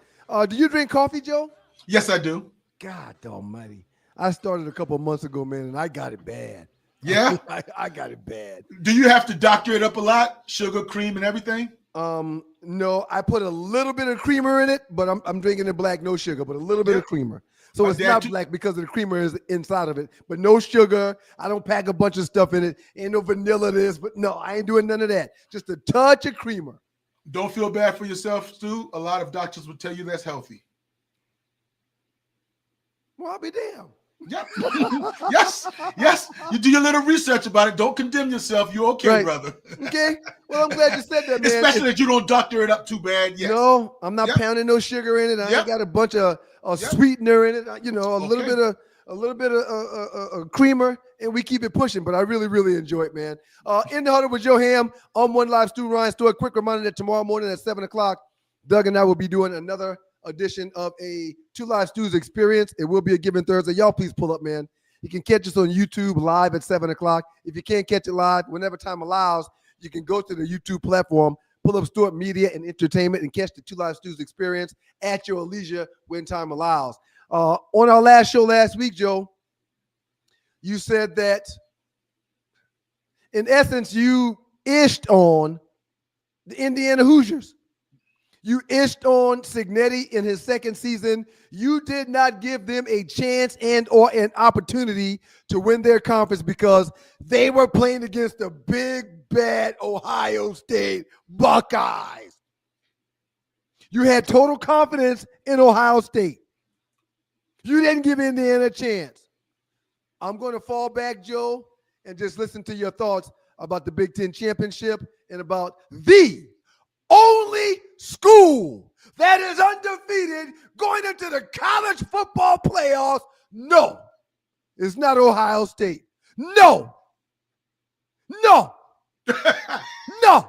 Speaker 2: Do you drink coffee, Joe?
Speaker 3: Yes, I do.
Speaker 2: God almighty. I started a couple of months ago, man, and I got it bad.
Speaker 3: Yeah?
Speaker 2: I got it bad.
Speaker 3: Do you have to doctor it up a lot? Sugar, cream, and everything?
Speaker 2: No, I put a little bit of creamer in it, but I'm drinking it black, no sugar, but a little bit of creamer. So it's not black because of the creamer is inside of it, but no sugar. I don't pack a bunch of stuff in it. Ain't no vanilla this, but no, I ain't doing none of that. Just a touch of creamer.
Speaker 3: Don't feel bad for yourself, Stu. A lot of doctors will tell you that's healthy.
Speaker 2: Well, I'll be damned.
Speaker 3: Yep. yes. You do your little research about it. Don't condemn yourself. You're okay, brother.
Speaker 2: Okay. Well, I'm glad you said that, man.
Speaker 3: Especially if you don't doctor it up too bad. Yes.
Speaker 2: No, I'm not pounding no sugar in it. I ain't got a bunch of sweetener in it. You know, a little bit of creamer, and we keep it pushing. But I really, really enjoy it, man. In the huddle with Joe Ham, I'm one live Stu Ryan Stewart. Quick reminder that tomorrow morning at 7:00, Doug and I will be doing another edition of a Two Live Stews experience. It will be a Given Thursday. Y'all please pull up, man. You can catch us on YouTube live at 7:00. If you can't catch it live, whenever time allows, you can go to the YouTube platform, pull up Stewart Media and Entertainment, and catch the Two Live Stews experience at your leisure when time allows. On our last show last week, Joe, you said that, in essence, you ished on the Indiana Hoosiers. You ished on Cignetti in his second season. You did not give them a chance and or an opportunity to win their conference because they were playing against the big, bad Ohio State Buckeyes. You had total confidence in Ohio State. You didn't give Indiana a chance. I'm going to fall back, Joe, and just listen to your thoughts about the Big Ten Championship and about the only school that is undefeated going into the college football playoffs. No, it's not Ohio State. No. No. No.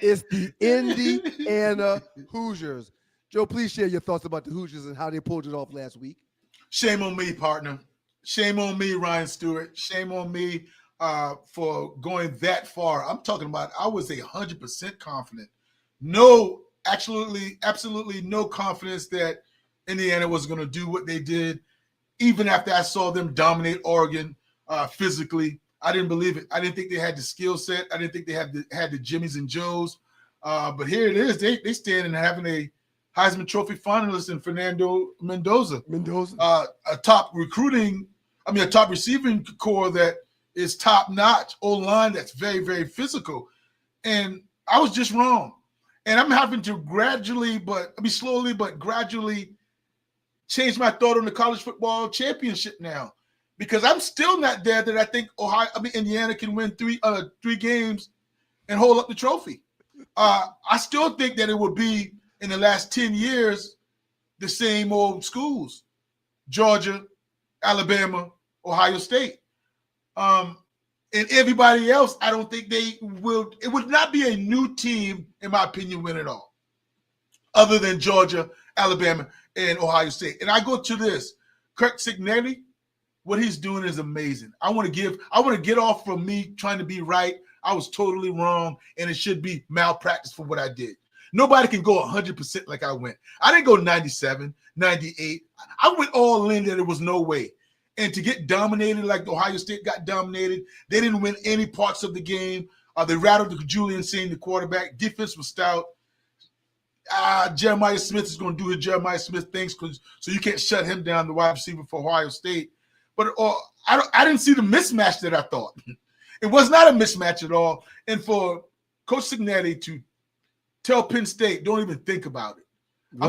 Speaker 2: It's the Indiana Hoosiers. Joe, please share your thoughts about the Hoosiers and how they pulled it off last week.
Speaker 3: Shame on me, partner. Shame on me, Ryan Stewart. Shame on me for going that far. I'm talking about I was 100% confident. No, absolutely no confidence that Indiana was going to do what they did, even after I saw them dominate Oregon physically. I didn't believe it. I didn't think they had the skill set. I didn't think they had the Jimmies and Joes. But here it is. They stand and having a Heisman Trophy finalist in Fernando Mendoza. A top receiving core that is top-notch, O-line that's very, very physical. And I was just wrong. And I'm having to slowly but gradually change my thought on the college football championship now. Because I'm still not there that I think Indiana can win three games and hold up the trophy. I still think that it would be in the last 10 years the same old schools: Georgia, Alabama, Ohio State. And everybody else, I don't think they will. It would not be a new team, in my opinion, win it all, other than Georgia, Alabama, and Ohio State. And I go to this: Kirk Cignetti. What he's doing is amazing. I want to get off from me trying to be right. I was totally wrong, and it should be malpractice for what I did. Nobody can go 100% like I went. I didn't go 97, 98. I went all in that there was no way. And to get dominated like Ohio State got dominated, they didn't win any parts of the game. They rattled Julian Singh, the quarterback. Defense was stout. Jeremiah Smith is going to do his Jeremiah Smith things, so you can't shut him down, the wide receiver for Ohio State. But I didn't see the mismatch that I thought. It was not a mismatch at all. And for Coach Cignetti to tell Penn State, don't even think about it. Right.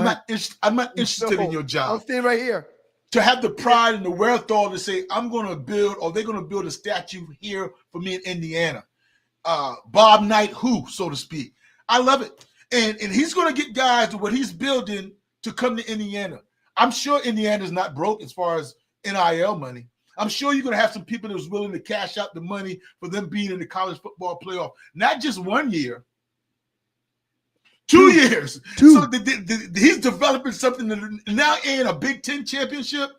Speaker 3: I'm not interested in your job.
Speaker 2: I'm staying right here.
Speaker 3: To have the pride and the wherewithal to say, I'm going to build, or they're going to build a statue here for me in Indiana. Bob Knight who, so to speak. I love it. And he's going to get guys to what he's building to come to Indiana. I'm sure Indiana's not broke as far as NIL money. I'm sure you're going to have some people that was willing to cash out the money for them being in the college football playoff. Not just 1 year, 2 years. So he's developing something that now in a Big Ten championship.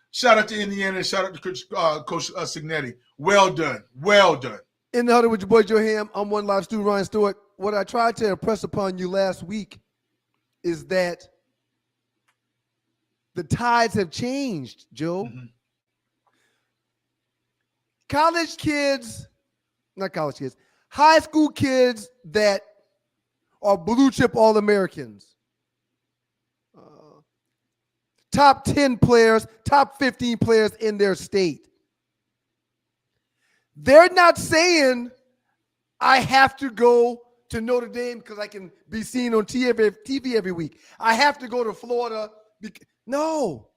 Speaker 3: Shout out to Indiana. Shout out to Coach Cignetti. Well done. Well done.
Speaker 2: In the huddle with your boy Joe Ham, I'm one live student, Ryan Stewart. What I tried to impress upon you last week is that the tides have changed, Joe. Mm-hmm. High school kids that are blue chip All-Americans, top 10 players, top 15 players in their state. They're not saying, I have to go to Notre Dame because I can be seen on TV every week. I have to go to Florida. No.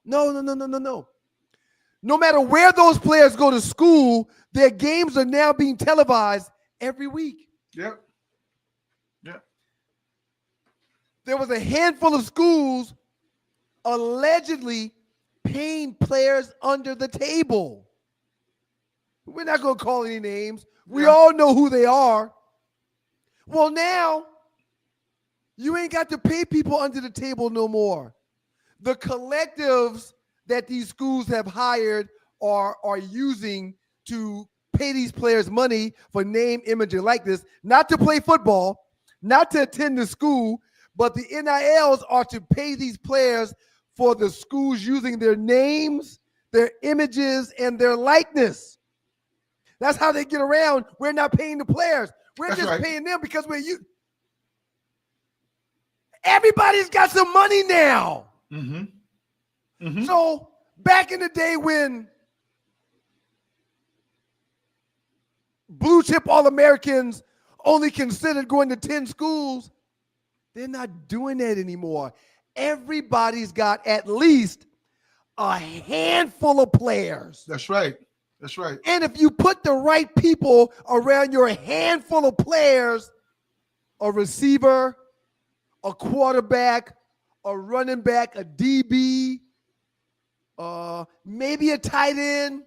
Speaker 2: No matter where those players go to school, their games are now being televised every week.
Speaker 3: Yep.
Speaker 2: There was a handful of schools allegedly paying players under the table. We're not going to call any names. We all know who they are. Well, now you ain't got to pay people under the table no more. The collectives that these schools have hired are using to pay these players money for name, image, and likeness, not to play football, not to attend the school, but the NILs are to pay these players for the schools using their names, their images, and their likeness. That's how they get around. We're not paying the players. We're just paying them because we're you. Everybody's got some money now. Mm-hmm. Mm-hmm. So back in the day when blue chip All-Americans only considered going to 10 schools, they're not doing that anymore. Everybody's got at least a handful of players.
Speaker 3: That's right. That's right.
Speaker 2: And if you put the right people around your handful of players, a receiver, a quarterback, a running back, a DB, maybe a tight end,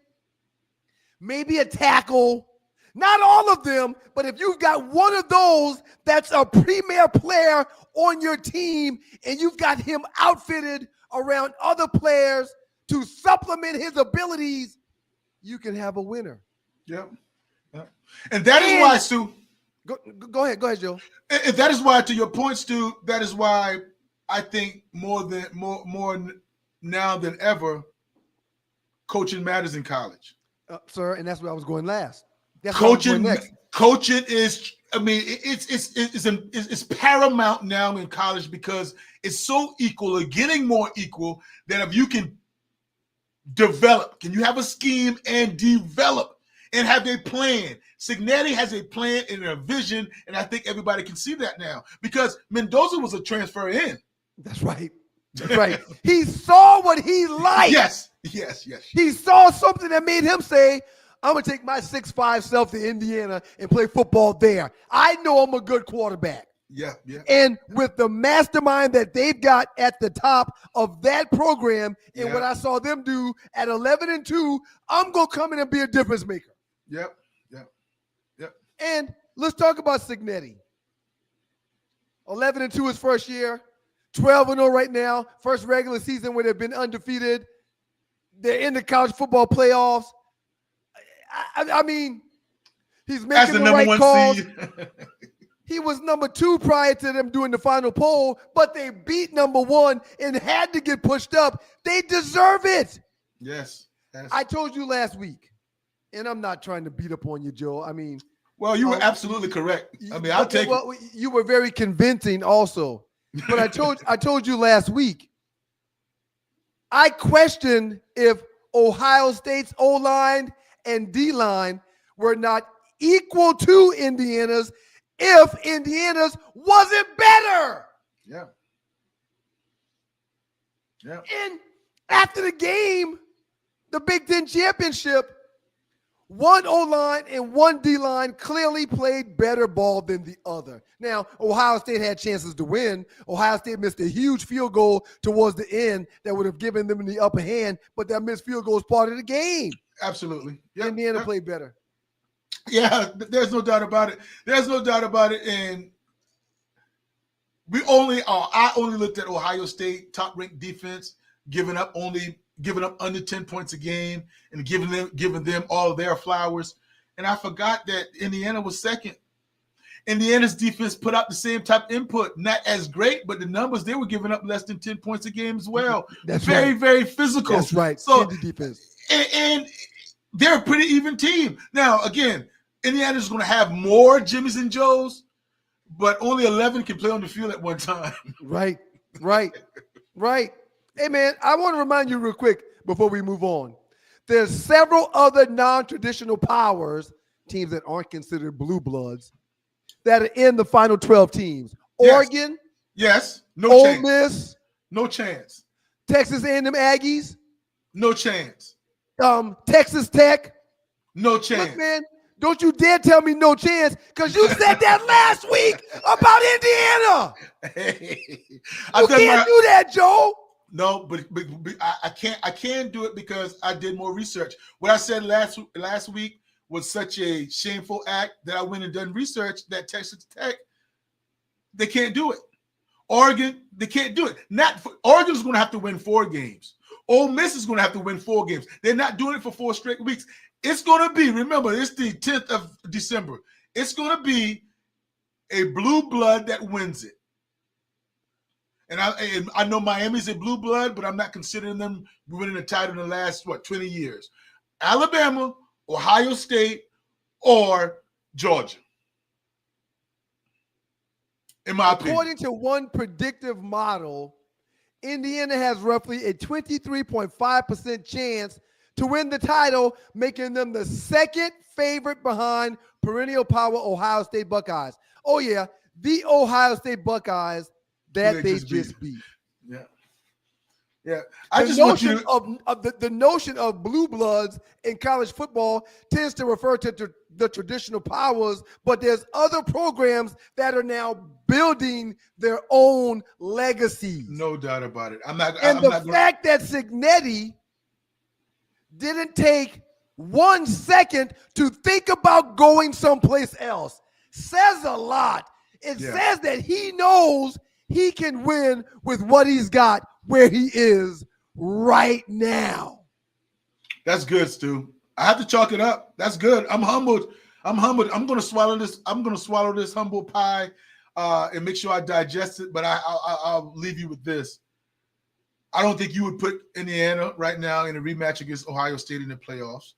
Speaker 2: maybe a tackle. Not all of them, but if you've got one of those that's a premier player on your team and you've got him outfitted around other players to supplement his abilities, you can have a winner.
Speaker 3: Yep. And that is why, Stu.
Speaker 2: Go ahead, Joe.
Speaker 3: And that is why, to your point, Stu, that is why I think more now than ever, coaching matters in college.
Speaker 2: Sir, and that's where I was going last.
Speaker 3: Coaching is, I mean, it's paramount now in college because it's so equal or getting more equal that if you can develop, can you have a scheme and develop and have a plan? Signetti has a plan and a vision, and I think everybody can see that now because Mendoza was a transfer in.
Speaker 2: That's right. That's right. He saw what he liked.
Speaker 3: Yes.
Speaker 2: He saw something that made him say, I'm going to take my 6'5" self to Indiana and play football there. I know I'm a good quarterback.
Speaker 3: Yeah.
Speaker 2: And with the mastermind that they've got at the top of that program and what I saw them do at 11-2, I'm going to come in and be a difference maker.
Speaker 3: Yep.
Speaker 2: And let's talk about Signetti. 11-2 his first year, 12-0 right now, first regular season where they've been undefeated. They're in the college football playoffs. I mean, he's making the right calls. He was number 2 prior to them doing the final poll, but they beat number 1 and had to get pushed up. They deserve it.
Speaker 3: Yes.
Speaker 2: I told you last week, and I'm not trying to beat up on you, Joe. I mean,
Speaker 3: well, you were absolutely correct. I mean, I'll take it.
Speaker 2: You were very convincing also. But I told you last week, I questioned if Ohio State's O-line and D-line were not equal to Indiana's if Indiana's wasn't better.
Speaker 3: Yeah.
Speaker 2: And after the game, the Big Ten championship, one O-line and one D-line clearly played better ball than the other. Now, Ohio State had chances to win. Ohio State missed a huge field goal towards the end that would have given them the upper hand, but that missed field goal is part of the game.
Speaker 3: Absolutely.
Speaker 2: Indiana played better.
Speaker 3: Yeah, there's no doubt about it. And I only looked at Ohio State top-ranked defense, giving up under 10 points a game and giving them all of their flowers. And I forgot that Indiana was second. Indiana's defense put out the same type of input, not as great, but the numbers, they were giving up less than 10 points a game as well.
Speaker 2: That's
Speaker 3: very,
Speaker 2: right.
Speaker 3: very physical.
Speaker 2: That's right.
Speaker 3: So
Speaker 2: defense.
Speaker 3: And they're a pretty even team. Now, again, Indiana's going to have more Jimmys and Joes, but only 11 can play on the field at one time.
Speaker 2: Right. Hey, man, I want to remind you real quick before we move on. There's several other non-traditional powers, teams that aren't considered blue bloods, that are in the final 12 teams.
Speaker 3: Yes.
Speaker 2: Oregon.
Speaker 3: Yes. No
Speaker 2: Ole
Speaker 3: chance.
Speaker 2: Miss.
Speaker 3: No chance.
Speaker 2: Texas A&M Aggies.
Speaker 3: No chance.
Speaker 2: Texas Tech.
Speaker 3: No chance.
Speaker 2: Look, man, don't you dare tell me no chance, because you said that last week about Indiana.
Speaker 3: Hey,
Speaker 2: you can't do that, Joe.
Speaker 3: No, but I can't do it because I did more research. What I said last week was such a shameful act that I went and done research that Texas Tech, they can't do it. Oregon, they can't do it. Oregon's going to have to win 4 games. Ole Miss is going to have to win 4 games. They're not doing it for 4 straight weeks. It's going to be, remember, it's the 10th of December. It's going to be a blue blood that wins it. And I know Miami's a blue blood, but I'm not considering them winning the title in the last 20 years. Alabama, Ohio State, or Georgia. In my opinion.
Speaker 2: According to one predictive model, Indiana has roughly a 23.5% chance to win the title, making them the second favorite behind perennial power Ohio State Buckeyes. Oh, yeah, the Ohio State Buckeyes that they just beat.
Speaker 3: Yeah. Yeah.
Speaker 2: The notion of blue bloods in college football tends to refer to the traditional powers, but there's other programs that are now building their own legacies.
Speaker 3: No doubt about it.
Speaker 2: The fact that Cignetti didn't take 1 second to think about going someplace else says a lot. It says that he knows he can win with what he's got where he is right now.
Speaker 3: That's good, Stu. I have to chalk it up. That's good. I'm humbled. I'm going to swallow this. I'm going to swallow this humble pie and make sure I digest it. But I'll leave you with this. I don't think you would put Indiana right now in a rematch against Ohio State in the playoffs.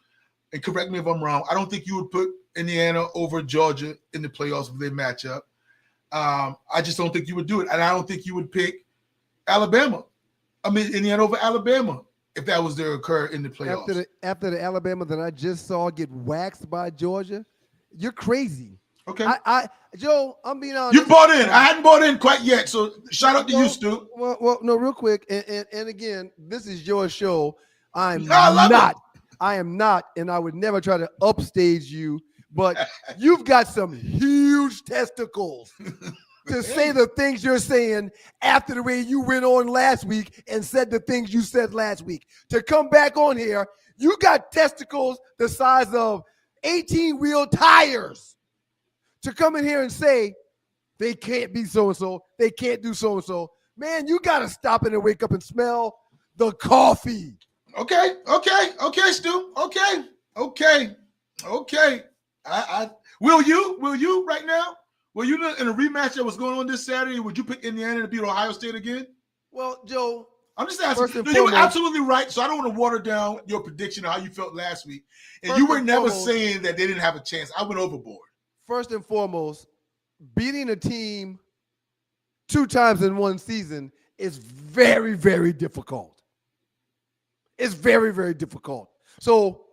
Speaker 3: And correct me if I'm wrong. I don't think you would put Indiana over Georgia in the playoffs if they match up. I just don't think you would do it. And I don't think you would pick Alabama. Indiana over Alabama if that was to occur in the playoffs.
Speaker 2: After the Alabama that I just saw get waxed by Georgia, you're crazy.
Speaker 3: Okay.
Speaker 2: Joe, I'm being honest.
Speaker 3: You bought in. I hadn't bought in quite yet, so shout out to you, Stu.
Speaker 2: Well, no, real quick, and again, this is your show. I am not, and I would never try to upstage you, but you've got some huge testicles to say the things you're saying after the way you went on last week and said the things you said last week. To come back on here, you got testicles the size of 18-wheel tires. To come in here and say they can't be so-and-so, they can't do so-and-so. Man, you got to stop it and wake up and smell the coffee.
Speaker 3: Okay, Stu. Okay. Will you right now? Will you in a rematch that was going on this Saturday? Would you pick Indiana to beat Ohio State again?
Speaker 2: Well, Joe,
Speaker 3: I'm just asking. No, you were absolutely right. So I don't want to water down your prediction of how you felt last week. And you were never saying that they didn't have a chance. I went overboard.
Speaker 2: First and foremost, beating a team 2 times in one season is very, very difficult. It's very, very difficult. So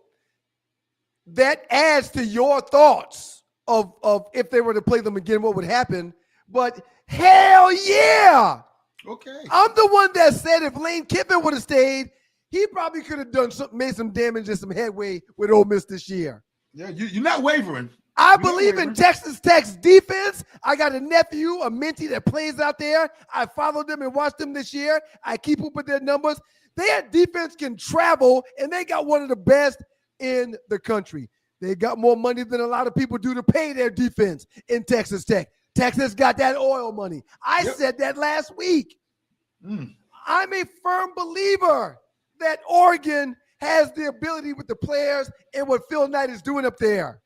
Speaker 2: that adds to your thoughts of if they were to play them again, what would happen. But hell yeah.
Speaker 3: Okay.
Speaker 2: I'm the one that said if Lane Kiffin would have stayed, he probably could have made some damage and some headway with Ole Miss this year.
Speaker 3: Yeah, you're not wavering.
Speaker 2: I believe in Texas Tech's defense. I got a nephew, a mentee that plays out there. I followed them and watched them this year. I keep up with their numbers. Their defense can travel, and they got one of the best in the country. They got more money than a lot of people do to pay their defense in Texas Tech. Texas got that oil money. I said that last week. I'm a firm believer that Oregon has the ability with the players and what Phil Knight is doing up there.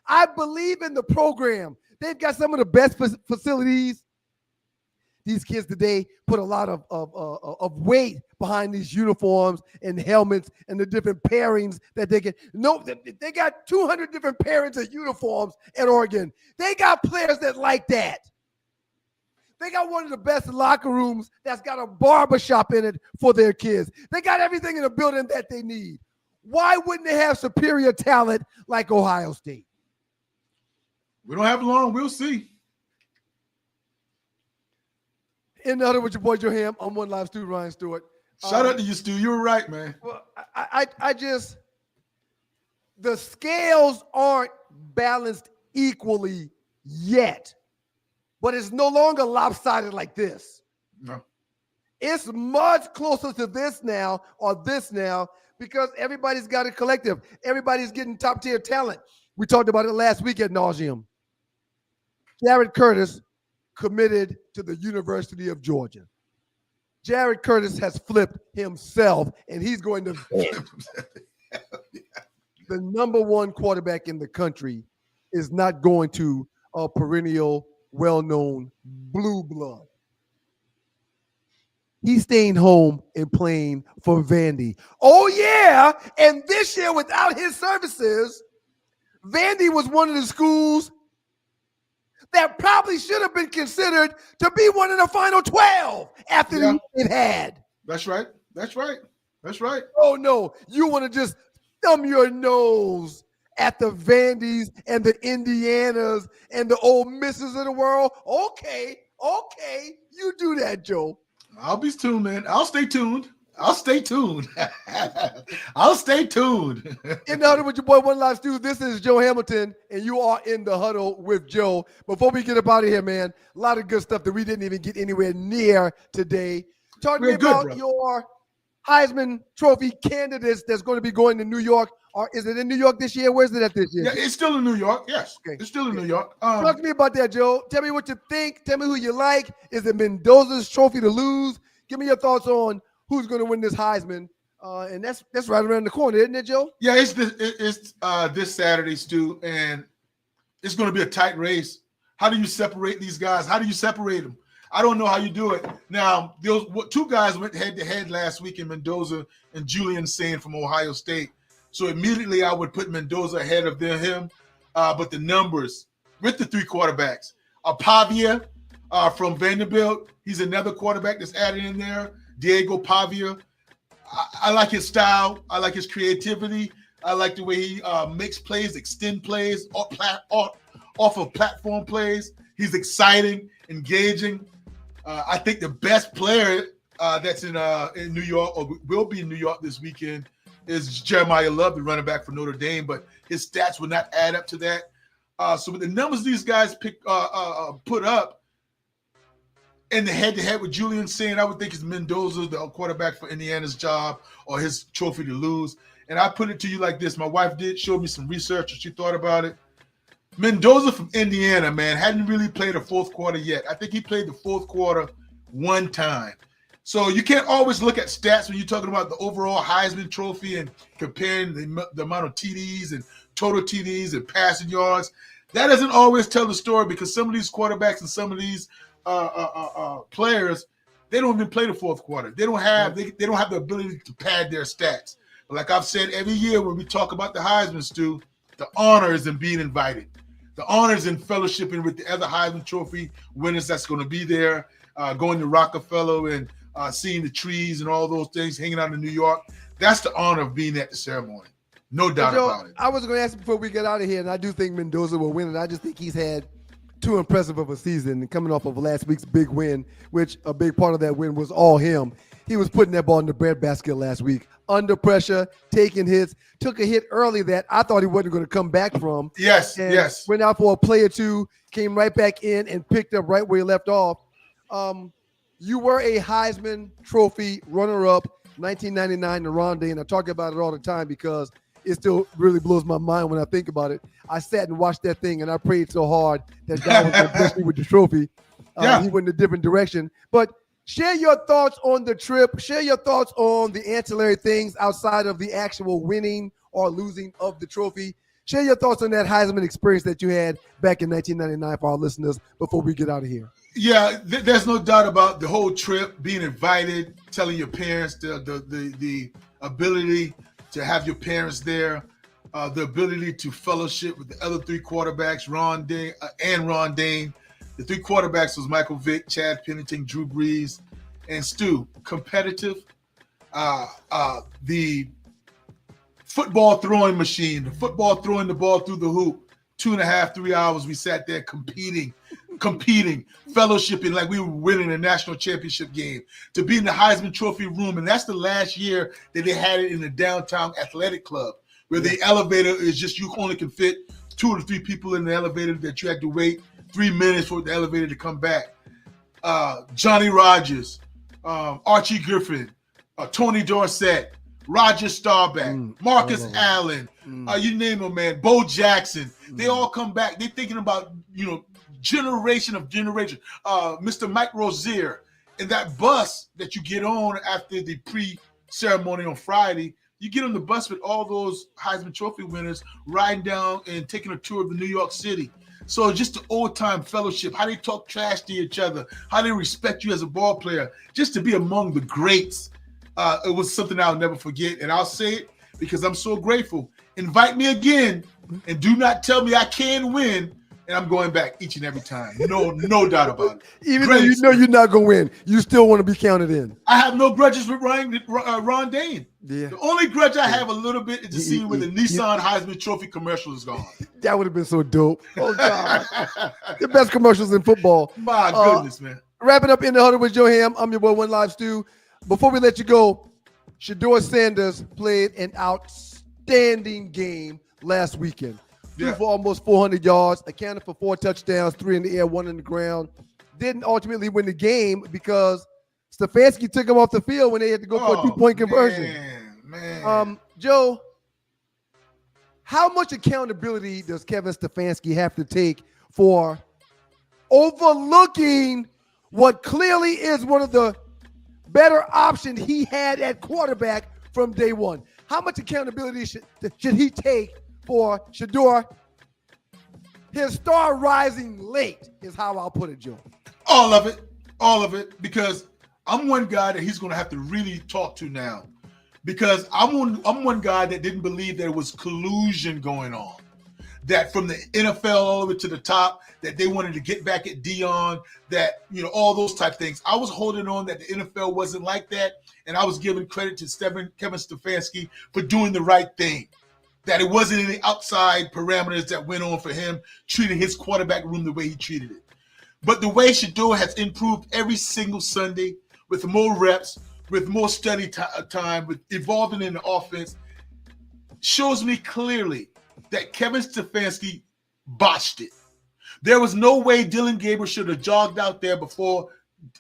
Speaker 2: I believe in the program. They've got some of the best facilities. These kids today put a lot of weight behind these uniforms and helmets and the different pairings that they get. No, they got 200 different pairings of uniforms at Oregon. They got players that like that. They got one of the best locker rooms that's got a barbershop in it for their kids. They got everything in a building that they need. Why wouldn't they have superior talent like Ohio State?
Speaker 3: We don't have long. We'll see.
Speaker 2: In other words, your boy Joe Ham. I'm One Live Stu, Ryan Stewart.
Speaker 3: Shout out to you, Stu. You were right, man.
Speaker 2: Well, I just, the scales aren't balanced equally yet, but it's no longer lopsided like this.
Speaker 3: No.
Speaker 2: It's much closer to this now because everybody's got a collective. Everybody's getting top tier talent. We talked about it last week ad nauseum. Jared Curtis committed to the University of Georgia. Jared Curtis has flipped himself, and he's going to the number one quarterback in the country is not going to a perennial, well-known blue blood. he's staying home and playing for Vandy. Oh, yeah. And this year, without his services, Vandy was one of the schools that probably should have been considered to be one of the final 12 after the year it had.
Speaker 3: That's right. That's right. That's right.
Speaker 2: Oh, no. You want to just thumb your nose at the Vandys and the Indianas and the Ole Misses of the world? Okay. You do that, Joe.
Speaker 3: I'll be tuned, man. I'll stay tuned. I'll stay tuned.
Speaker 2: In the huddle with your boy, One Live Stu. This is Joe Hamilton, and you are in the huddle with Joe. Before we get up out of here, man, a lot of good stuff that we didn't even get anywhere near today. Talk to me about your Heisman Trophy candidates that's going to be going to New York. Or is it in New York this year? Where's it at this year?
Speaker 3: Yeah, it's still in New York. Yes, okay. It's still in New York.
Speaker 2: Talk to me about that, Joe. Tell me what you think. Tell me who you like. Is it Mendoza's trophy to lose? Give me your thoughts on who's going to win this Heisman. And that's right around the corner, isn't it, Joe?
Speaker 3: Yeah, it's this Saturday, Stu, and it's going to be a tight race. How do you separate these guys? How do you separate them? I don't know how you do it. Now, two guys went head-to-head last week in Mendoza and Julian Sain from Ohio State. So immediately I would put Mendoza ahead of him. But the numbers with the three quarterbacks, Pavia from Vanderbilt, he's another quarterback that's added in there. Diego Pavia. I like his style. I like his creativity. I like the way he makes plays, extend plays, off of platform plays. He's exciting, engaging. I think the best player that's in New York or will be in New York this weekend is Jeremiah Love, the running back for Notre Dame, but his stats will not add up to that. So with the numbers these guys put up in the head-to-head with Julian Sain, I would think it's Mendoza, the quarterback for Indiana's job, or his trophy to lose. And I put it to you like this. My wife did show me some research and she thought about it. Mendoza from Indiana, man, hadn't really played a fourth quarter yet. I think he played the fourth quarter one time. So you can't always look at stats when you're talking about the overall Heisman Trophy and comparing the amount of TDs and total TDs and passing yards. That doesn't always tell the story because some of these quarterbacks and some of these players, they don't even play the fourth quarter. They don't have the ability to pad their stats. But like I've said every year when we talk about the Heisman, Stu, the honor is in being invited. The honor is in fellowshipping with the other Heisman Trophy winners that's going to be there, going to Rockefeller and seeing the trees and all those things, hanging out in New York. That's the honor of being at the ceremony. No doubt about it.
Speaker 2: I was going to ask you before we get out of here, and I do think Mendoza will win, and I just think he's had too impressive of a season coming off of last week's big win, which a big part of that win was all him. He was putting that ball in the breadbasket last week, under pressure, taking hits, took a hit early that I thought he wasn't going to come back from.
Speaker 3: Yes.
Speaker 2: Went out for a play or two, came right back in and picked up right where he left off. You were a Heisman Trophy runner-up, 1999 to Ron Day, and I talk about it all the time because it still really blows my mind when I think about it. I sat and watched that thing, and I prayed so hard that God was going to bless me with the trophy. He went in a different direction. But share your thoughts on the trip. Share your thoughts on the ancillary things outside of the actual winning or losing of the trophy. Share your thoughts on that Heisman experience that you had back in 1999 for our listeners before we get out of here.
Speaker 3: Yeah, there's no doubt about the whole trip, being invited, telling your parents, the ability to have your parents there, the ability to fellowship with the other three quarterbacks, Ron Dane. The three quarterbacks was Michael Vick, Chad Pennington, Drew Brees, and Stu. Competitive. The football throwing machine, the football throwing the ball through the hoop. 2.5, 3 hours we sat there competing, fellowshipping like we were winning a national championship game, to be in the Heisman Trophy room. And that's the last year that they had it in the downtown athletic club, where the elevator is just, you only can fit 2 to 3 people in the elevator, that you had to wait 3 minutes for the elevator to come back. Johnny Rodgers, Archie Griffin, Tony Dorsett, Roger Staubach, Marcus Allen, you name them, man. Bo Jackson. They all come back. They're thinking about, generation. Mr. Mike Rozier. And that bus that you get on after the pre-ceremony on Friday, you get on the bus with all those Heisman Trophy winners riding down and taking a tour of the New York City. So just the old-time fellowship, how they talk trash to each other, how they respect you as a ball player, just to be among the greats, it was something I'll never forget. And I'll say it because I'm so grateful. Invite me again, and do not tell me I can't win, and I'm going back each and every time. No doubt about it.
Speaker 2: Even though you know you're not going to win, you still want to be counted in.
Speaker 3: I have no grudges with Ron Dane.
Speaker 2: Yeah.
Speaker 3: The only grudge I have a little bit is the scene where the Nissan Heisman Trophy commercial is gone.
Speaker 2: That would have been so dope. Oh, God. The best commercials in football.
Speaker 3: My goodness, man.
Speaker 2: Wrapping up in the huddle with Joe Ham. I'm your boy, One Live Stu. Before we let you go, Shedeur Sanders played an outstanding game last weekend. Threw for almost 400 yards, accounted for 4 touchdowns, 3 in the air, 1 in the ground. Didn't ultimately win the game because Stefanski took him off the field when they had to go for a 2-point conversion.
Speaker 3: Man.
Speaker 2: Joe, how much accountability does Kevin Stefanski have to take for overlooking what clearly is one of the better options he had at quarterback from day one? How much accountability should he take for Shedeur? His star rising late is how I'll put it, Joe.
Speaker 3: All of it, because I'm one guy that he's going to have to really talk to now, because I'm one guy that didn't believe there was collusion going on, that from the NFL all the way to the top, that they wanted to get back at Dion, that, all those type of things. I was holding on that the NFL wasn't like that, and I was giving credit to Kevin Stefanski for doing the right thing, that it wasn't any outside parameters that went on for him treating his quarterback room the way he treated it. But the way Shedeur has improved every single Sunday with more reps, with more study time, with evolving in the offense, shows me clearly that Kevin Stefanski botched it. There was no way Dylan Gabriel should have jogged out there before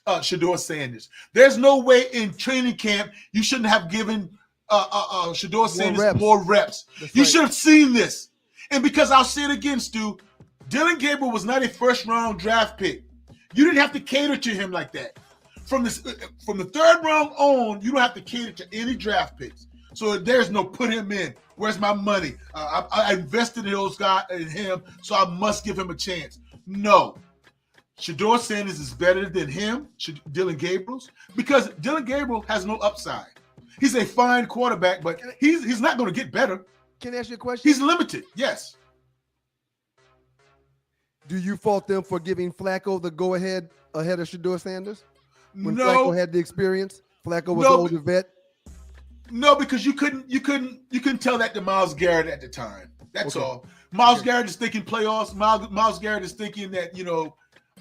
Speaker 3: Shedeur Sanders. There's no way in training camp you shouldn't have given Shedeur Sanders more reps. You should have seen this. And because I'll say it again, Stu, Dylan Gabriel was not a first-round draft pick. You didn't have to cater to him like that. From the 3rd round on, you don't have to cater to any draft picks. So there's no put him in. Where's my money? I invested in those guys in him, so I must give him a chance. No. Shedeur Sanders is better than him, Dylan Gabriel's, because Dylan Gabriel has no upside. He's a fine quarterback, but he's not going to get better.
Speaker 2: Can I ask you a question?
Speaker 3: He's limited, yes.
Speaker 2: Do you fault them for giving Flacco the go-ahead ahead of Shedeur Sanders? When
Speaker 3: No.
Speaker 2: Flacco had the experience, Flacco was the older vet.
Speaker 3: No, because you couldn't tell that to Myles Garrett at the time. That's all. Myles Garrett is thinking playoffs. Myles Garrett is thinking that,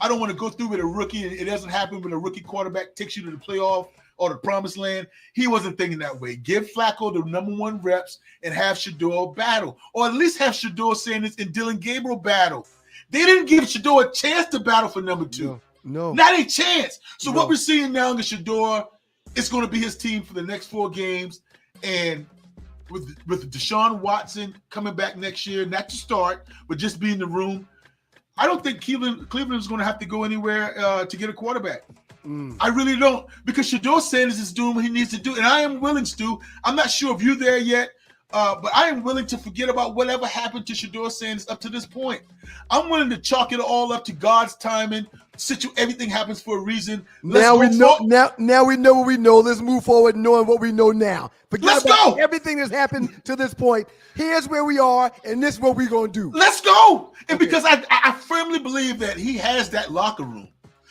Speaker 3: I don't want to go through with a rookie, and it doesn't happen when a rookie quarterback takes you to the playoff or the promised land. He wasn't thinking that way. Give Flacco the #1 reps and have Shedeur battle, or at least have Shedeur Sanders and Dylan Gabriel battle. They didn't give Shedeur a chance to battle for #2.
Speaker 2: No.
Speaker 3: Not a chance. So what we're seeing now in Shedeur, it's going to be his team for the next 4 games. And with Deshaun Watson coming back next year, not to start, but just be in the room, I don't think Cleveland is going to have to go anywhere to get a quarterback. I really don't, because Shedeur Sanders is doing what he needs to do. And I am willing, Stu, I'm not sure if you're there yet, but I am willing to forget about whatever happened to Shedeur Sanders up to this point. I'm willing to chalk it all up to God's timing. Everything happens for a reason.
Speaker 2: Now we know what we know. Let's move forward knowing what we know now. Forget about everything that's happened to this point. Here's where we are, and this is what we're going to do.
Speaker 3: Let's go. And because I firmly believe that he has that locker room.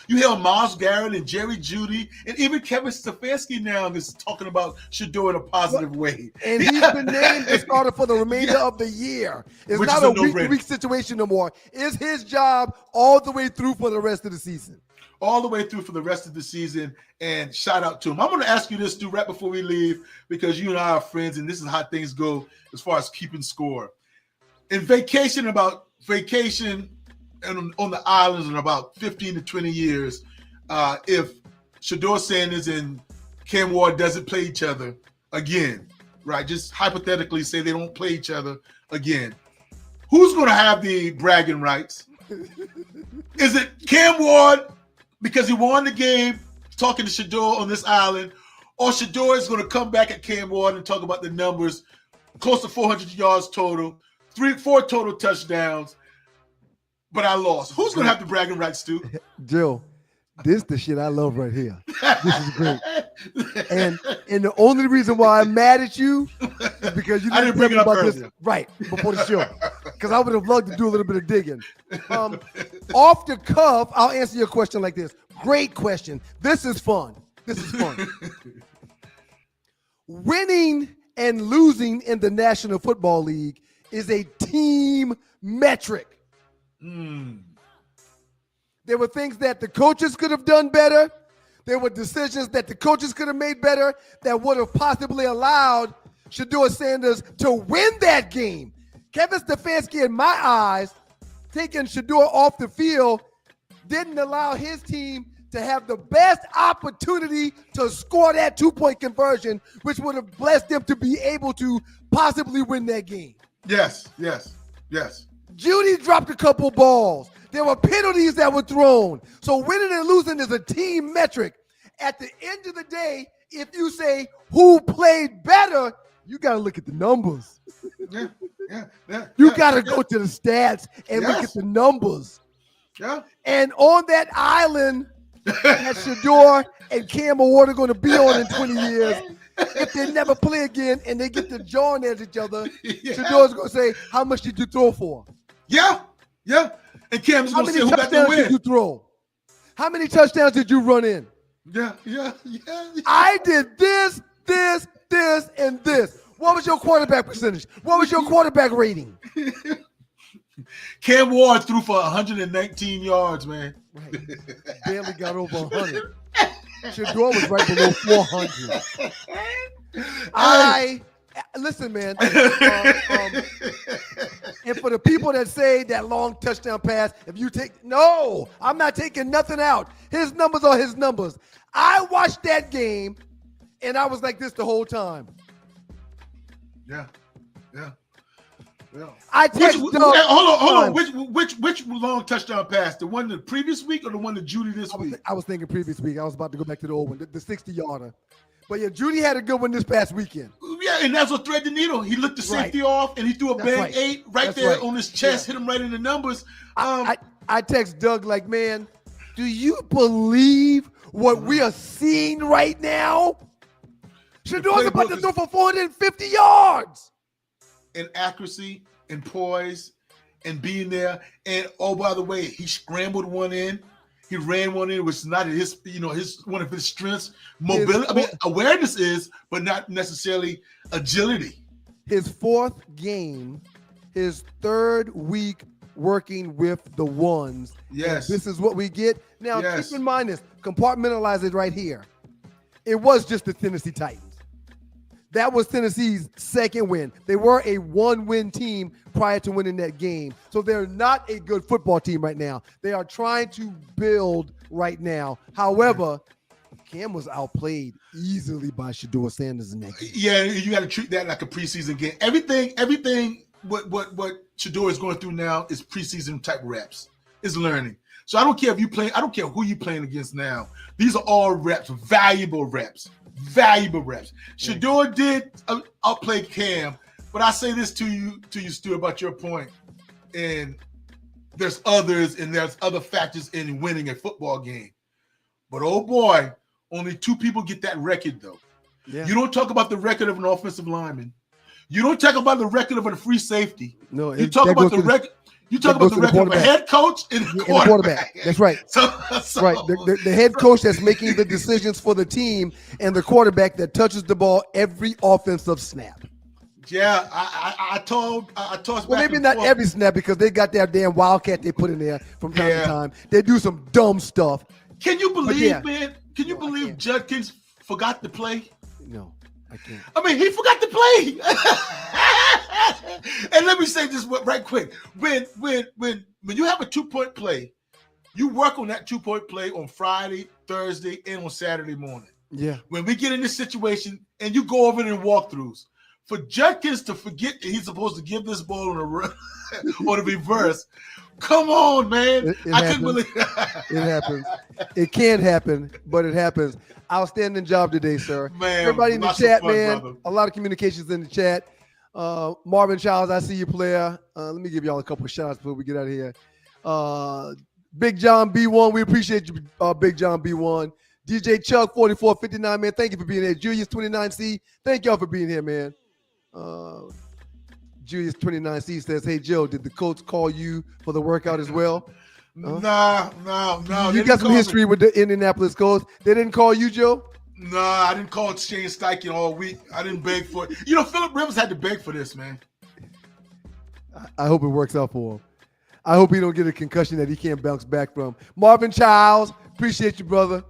Speaker 3: You hear Myles Garrett and Jerry Jeudy, and even Kevin Stefanski now is talking about Shedeur in a positive way.
Speaker 2: And he's been named the starter for the remainder of the year. It's not a week-to-week situation no more. It's his job all the way through for the rest of the season.
Speaker 3: All the way through for the rest of the season, and shout out to him. I'm going to ask you this, Stu, right before we leave, because you and I are friends, and this is how things go as far as keeping score. In vacation and on the islands in about 15 to 20 years, if Shedeur Sanders and Cam Ward doesn't play each other again, right? Just hypothetically say they don't play each other again. Who's going to have the bragging rights? Is it Cam Ward because he won the game talking to Shedeur on this island, or Shedeur is going to come back at Cam Ward and talk about the numbers, close to 400 yards total, 4 total touchdowns, but I lost. Who's going to have the bragging rights, Stu?
Speaker 2: Joe, this is the shit I love right here. This is great. And the only reason why I'm mad at you is because you didn't bring it up about this right before the show. Because I would have loved to do a little bit of digging. Off the cuff, I'll answer your question like this. Great question. This is fun. Winning and losing in the National Football League is a team metric. There were things that the coaches could have done better. There were decisions that the coaches could have made better that would have possibly allowed Shedeur Sanders to win that game. Kevin Stefanski, in my eyes, taking Shedeur off the field didn't allow his team to have the best opportunity to score that 2-point conversion, which would have blessed them to be able to possibly win that game.
Speaker 3: Yes.
Speaker 2: Judy dropped a couple balls. There were penalties that were thrown. So winning and losing is a team metric. At the end of the day, if you say who played better, you got to look at the numbers. You got to go to the stats and look at the numbers.
Speaker 3: Yeah.
Speaker 2: And on that island that Shedeur and Cam Ward are going to be on in 20 years, if they never play again and they get to jawing at each other, Shadeur's going to say, how much did you throw for?
Speaker 3: Yeah. And Cam's going to say, who got the win?
Speaker 2: How many touchdowns did you throw? How many touchdowns did you run in?
Speaker 3: Yeah.
Speaker 2: I did this, and this. What was your quarterback percentage? What was your quarterback rating?
Speaker 3: Cam Ward threw for 119 yards, man.
Speaker 2: Right. Barely got over 100. Shedeur was right below 400. Listen, man. And for the people that say that long touchdown pass, no, I'm not taking nothing out. His numbers are his numbers. I watched that game, and I was like this the whole time.
Speaker 3: Yeah.
Speaker 2: I text
Speaker 3: hold on. Which long touchdown pass? The one the previous week or the one to Judy this week?
Speaker 2: I was thinking previous week. I was about to go back to the old one, the 60-yarder. But yeah, Judy had a good one this past weekend.
Speaker 3: Yeah, and that's what thread the needle. He licked the safety off, and he threw a bang 8 right there on his chest, hit him right in the numbers.
Speaker 2: I text Doug like, man, do you believe what we are seeing right now? Shedeur's about to throw for 450 yards.
Speaker 3: In accuracy, and poise, and being there. And oh, by the way, he scrambled one in. He ran one in, which is not his one of his strengths. Mobility, awareness is, but not necessarily agility.
Speaker 2: His fourth game, his third week working with the ones.
Speaker 3: Yes.
Speaker 2: This is what we get. Now, keep in mind this. Compartmentalize it right here. It was just the Tennessee Titans. That was Tennessee's second win. They were a one-win team prior to winning that game. So they're not a good football team right now. They are trying to build right now. However, Cam was outplayed easily by Shedeur Sanders in that game.
Speaker 3: Yeah, you got to treat that like a preseason game. Everything what Shedeur is going through now is preseason type reps. It's learning. So I don't care if you play. I don't care who you're playing against now. These are all reps, valuable reps. Shedeur did outplay Cam, but I say this to you, Stu, about your point. And there's others, and there's other factors in winning a football game. But oh boy, only 2 people get that record though. Yeah. You don't talk about the record of an offensive lineman. You don't talk about the record of a free safety.
Speaker 2: No,
Speaker 3: you talk about the record. You talk about the record of a head coach and a quarterback.
Speaker 2: That's right. Right. The head coach that's making the decisions for the team and the quarterback that touches the ball every offensive snap.
Speaker 3: Yeah, I tossed.
Speaker 2: Well, maybe not every snap because they got that damn wildcat they put in there from time to time. They do some dumb stuff.
Speaker 3: Can you believe, man? Can you believe Judkins forgot to play?
Speaker 2: No, I can't.
Speaker 3: I mean, he forgot to play. And let me say this right quick. When you have a 2-point play, you work on that 2-point play on Friday, Thursday, and on Saturday morning.
Speaker 2: Yeah.
Speaker 3: When we get in this situation and you go over it in walkthroughs, for Judkins to forget that he's supposed to give this ball on the reverse, come on, man. I couldn't believe
Speaker 2: it happens. It can't happen, but it happens. Outstanding job today, sir.
Speaker 3: Man,
Speaker 2: everybody in the chat, man.
Speaker 3: Brother.
Speaker 2: A lot of communications in the chat. Marvin Childs, I see you, player. Let me give y'all a couple of shout outs before we get out of here. Big John B1, we appreciate you, Big John B1. DJ Chuck 4459, man, thank you for being here. Julius 29C, thank y'all for being here, man. Julius 29C says, hey Joe, did the coach call you for the workout as well?
Speaker 3: No.
Speaker 2: You got some history with the Indianapolis Colts. They didn't call you, Joe?
Speaker 3: No, I didn't call Shane Steichen all week. I didn't beg for it. You know, Phillip Rivers had to beg for this, man.
Speaker 2: I hope it works out for him. I hope he don't get a concussion that he can't bounce back from. Marvin Childs, appreciate you, brother.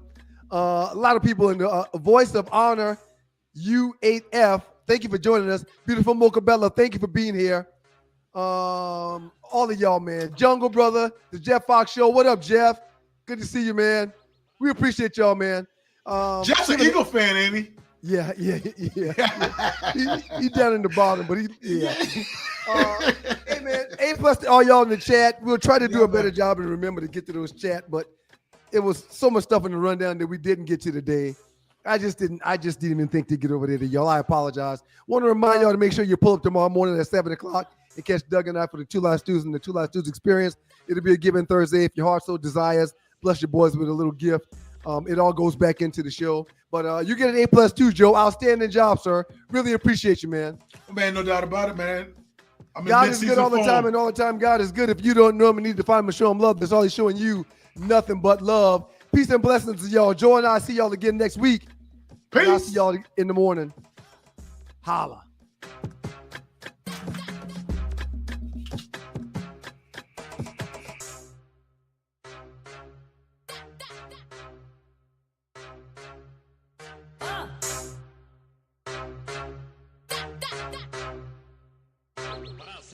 Speaker 2: A lot of people in the Voice of Honor, U8F, thank you for joining us. Beautiful Mocha Bella, thank you for being here. All of y'all, man. Jungle Brother, the Jeff Fox Show. What up, Jeff? Good to see you, man. We appreciate y'all, man.
Speaker 3: Jeff's an Eagle fan, ain't he?
Speaker 2: Yeah. He's down in the bottom, but hey, man, A+ to all y'all in the chat. We'll try to do a better job and remember to get to those chat, but it was so much stuff in the rundown that we didn't get to today. I just didn't even think to get over there to y'all. I apologize. Want to remind y'all to make sure you pull up tomorrow morning at 7 o'clock and catch Doug and I for the Two Live Stews and the Two Live Stews experience. It'll be a Giving Thursday if your heart so desires. Bless your boys with a little gift. It all goes back into the show. But you get an A+ too, Joe. Outstanding job, sir. Really appreciate you, man.
Speaker 3: Man, no doubt about it, man.
Speaker 2: God is good all the time, and all the time God is good. If you don't know him and need to find him and show him love, that's all he's showing you. Nothing but love. Peace and blessings to y'all. Joe and I see y'all again next week.
Speaker 3: Peace.
Speaker 2: I'll see y'all in the morning. Holla.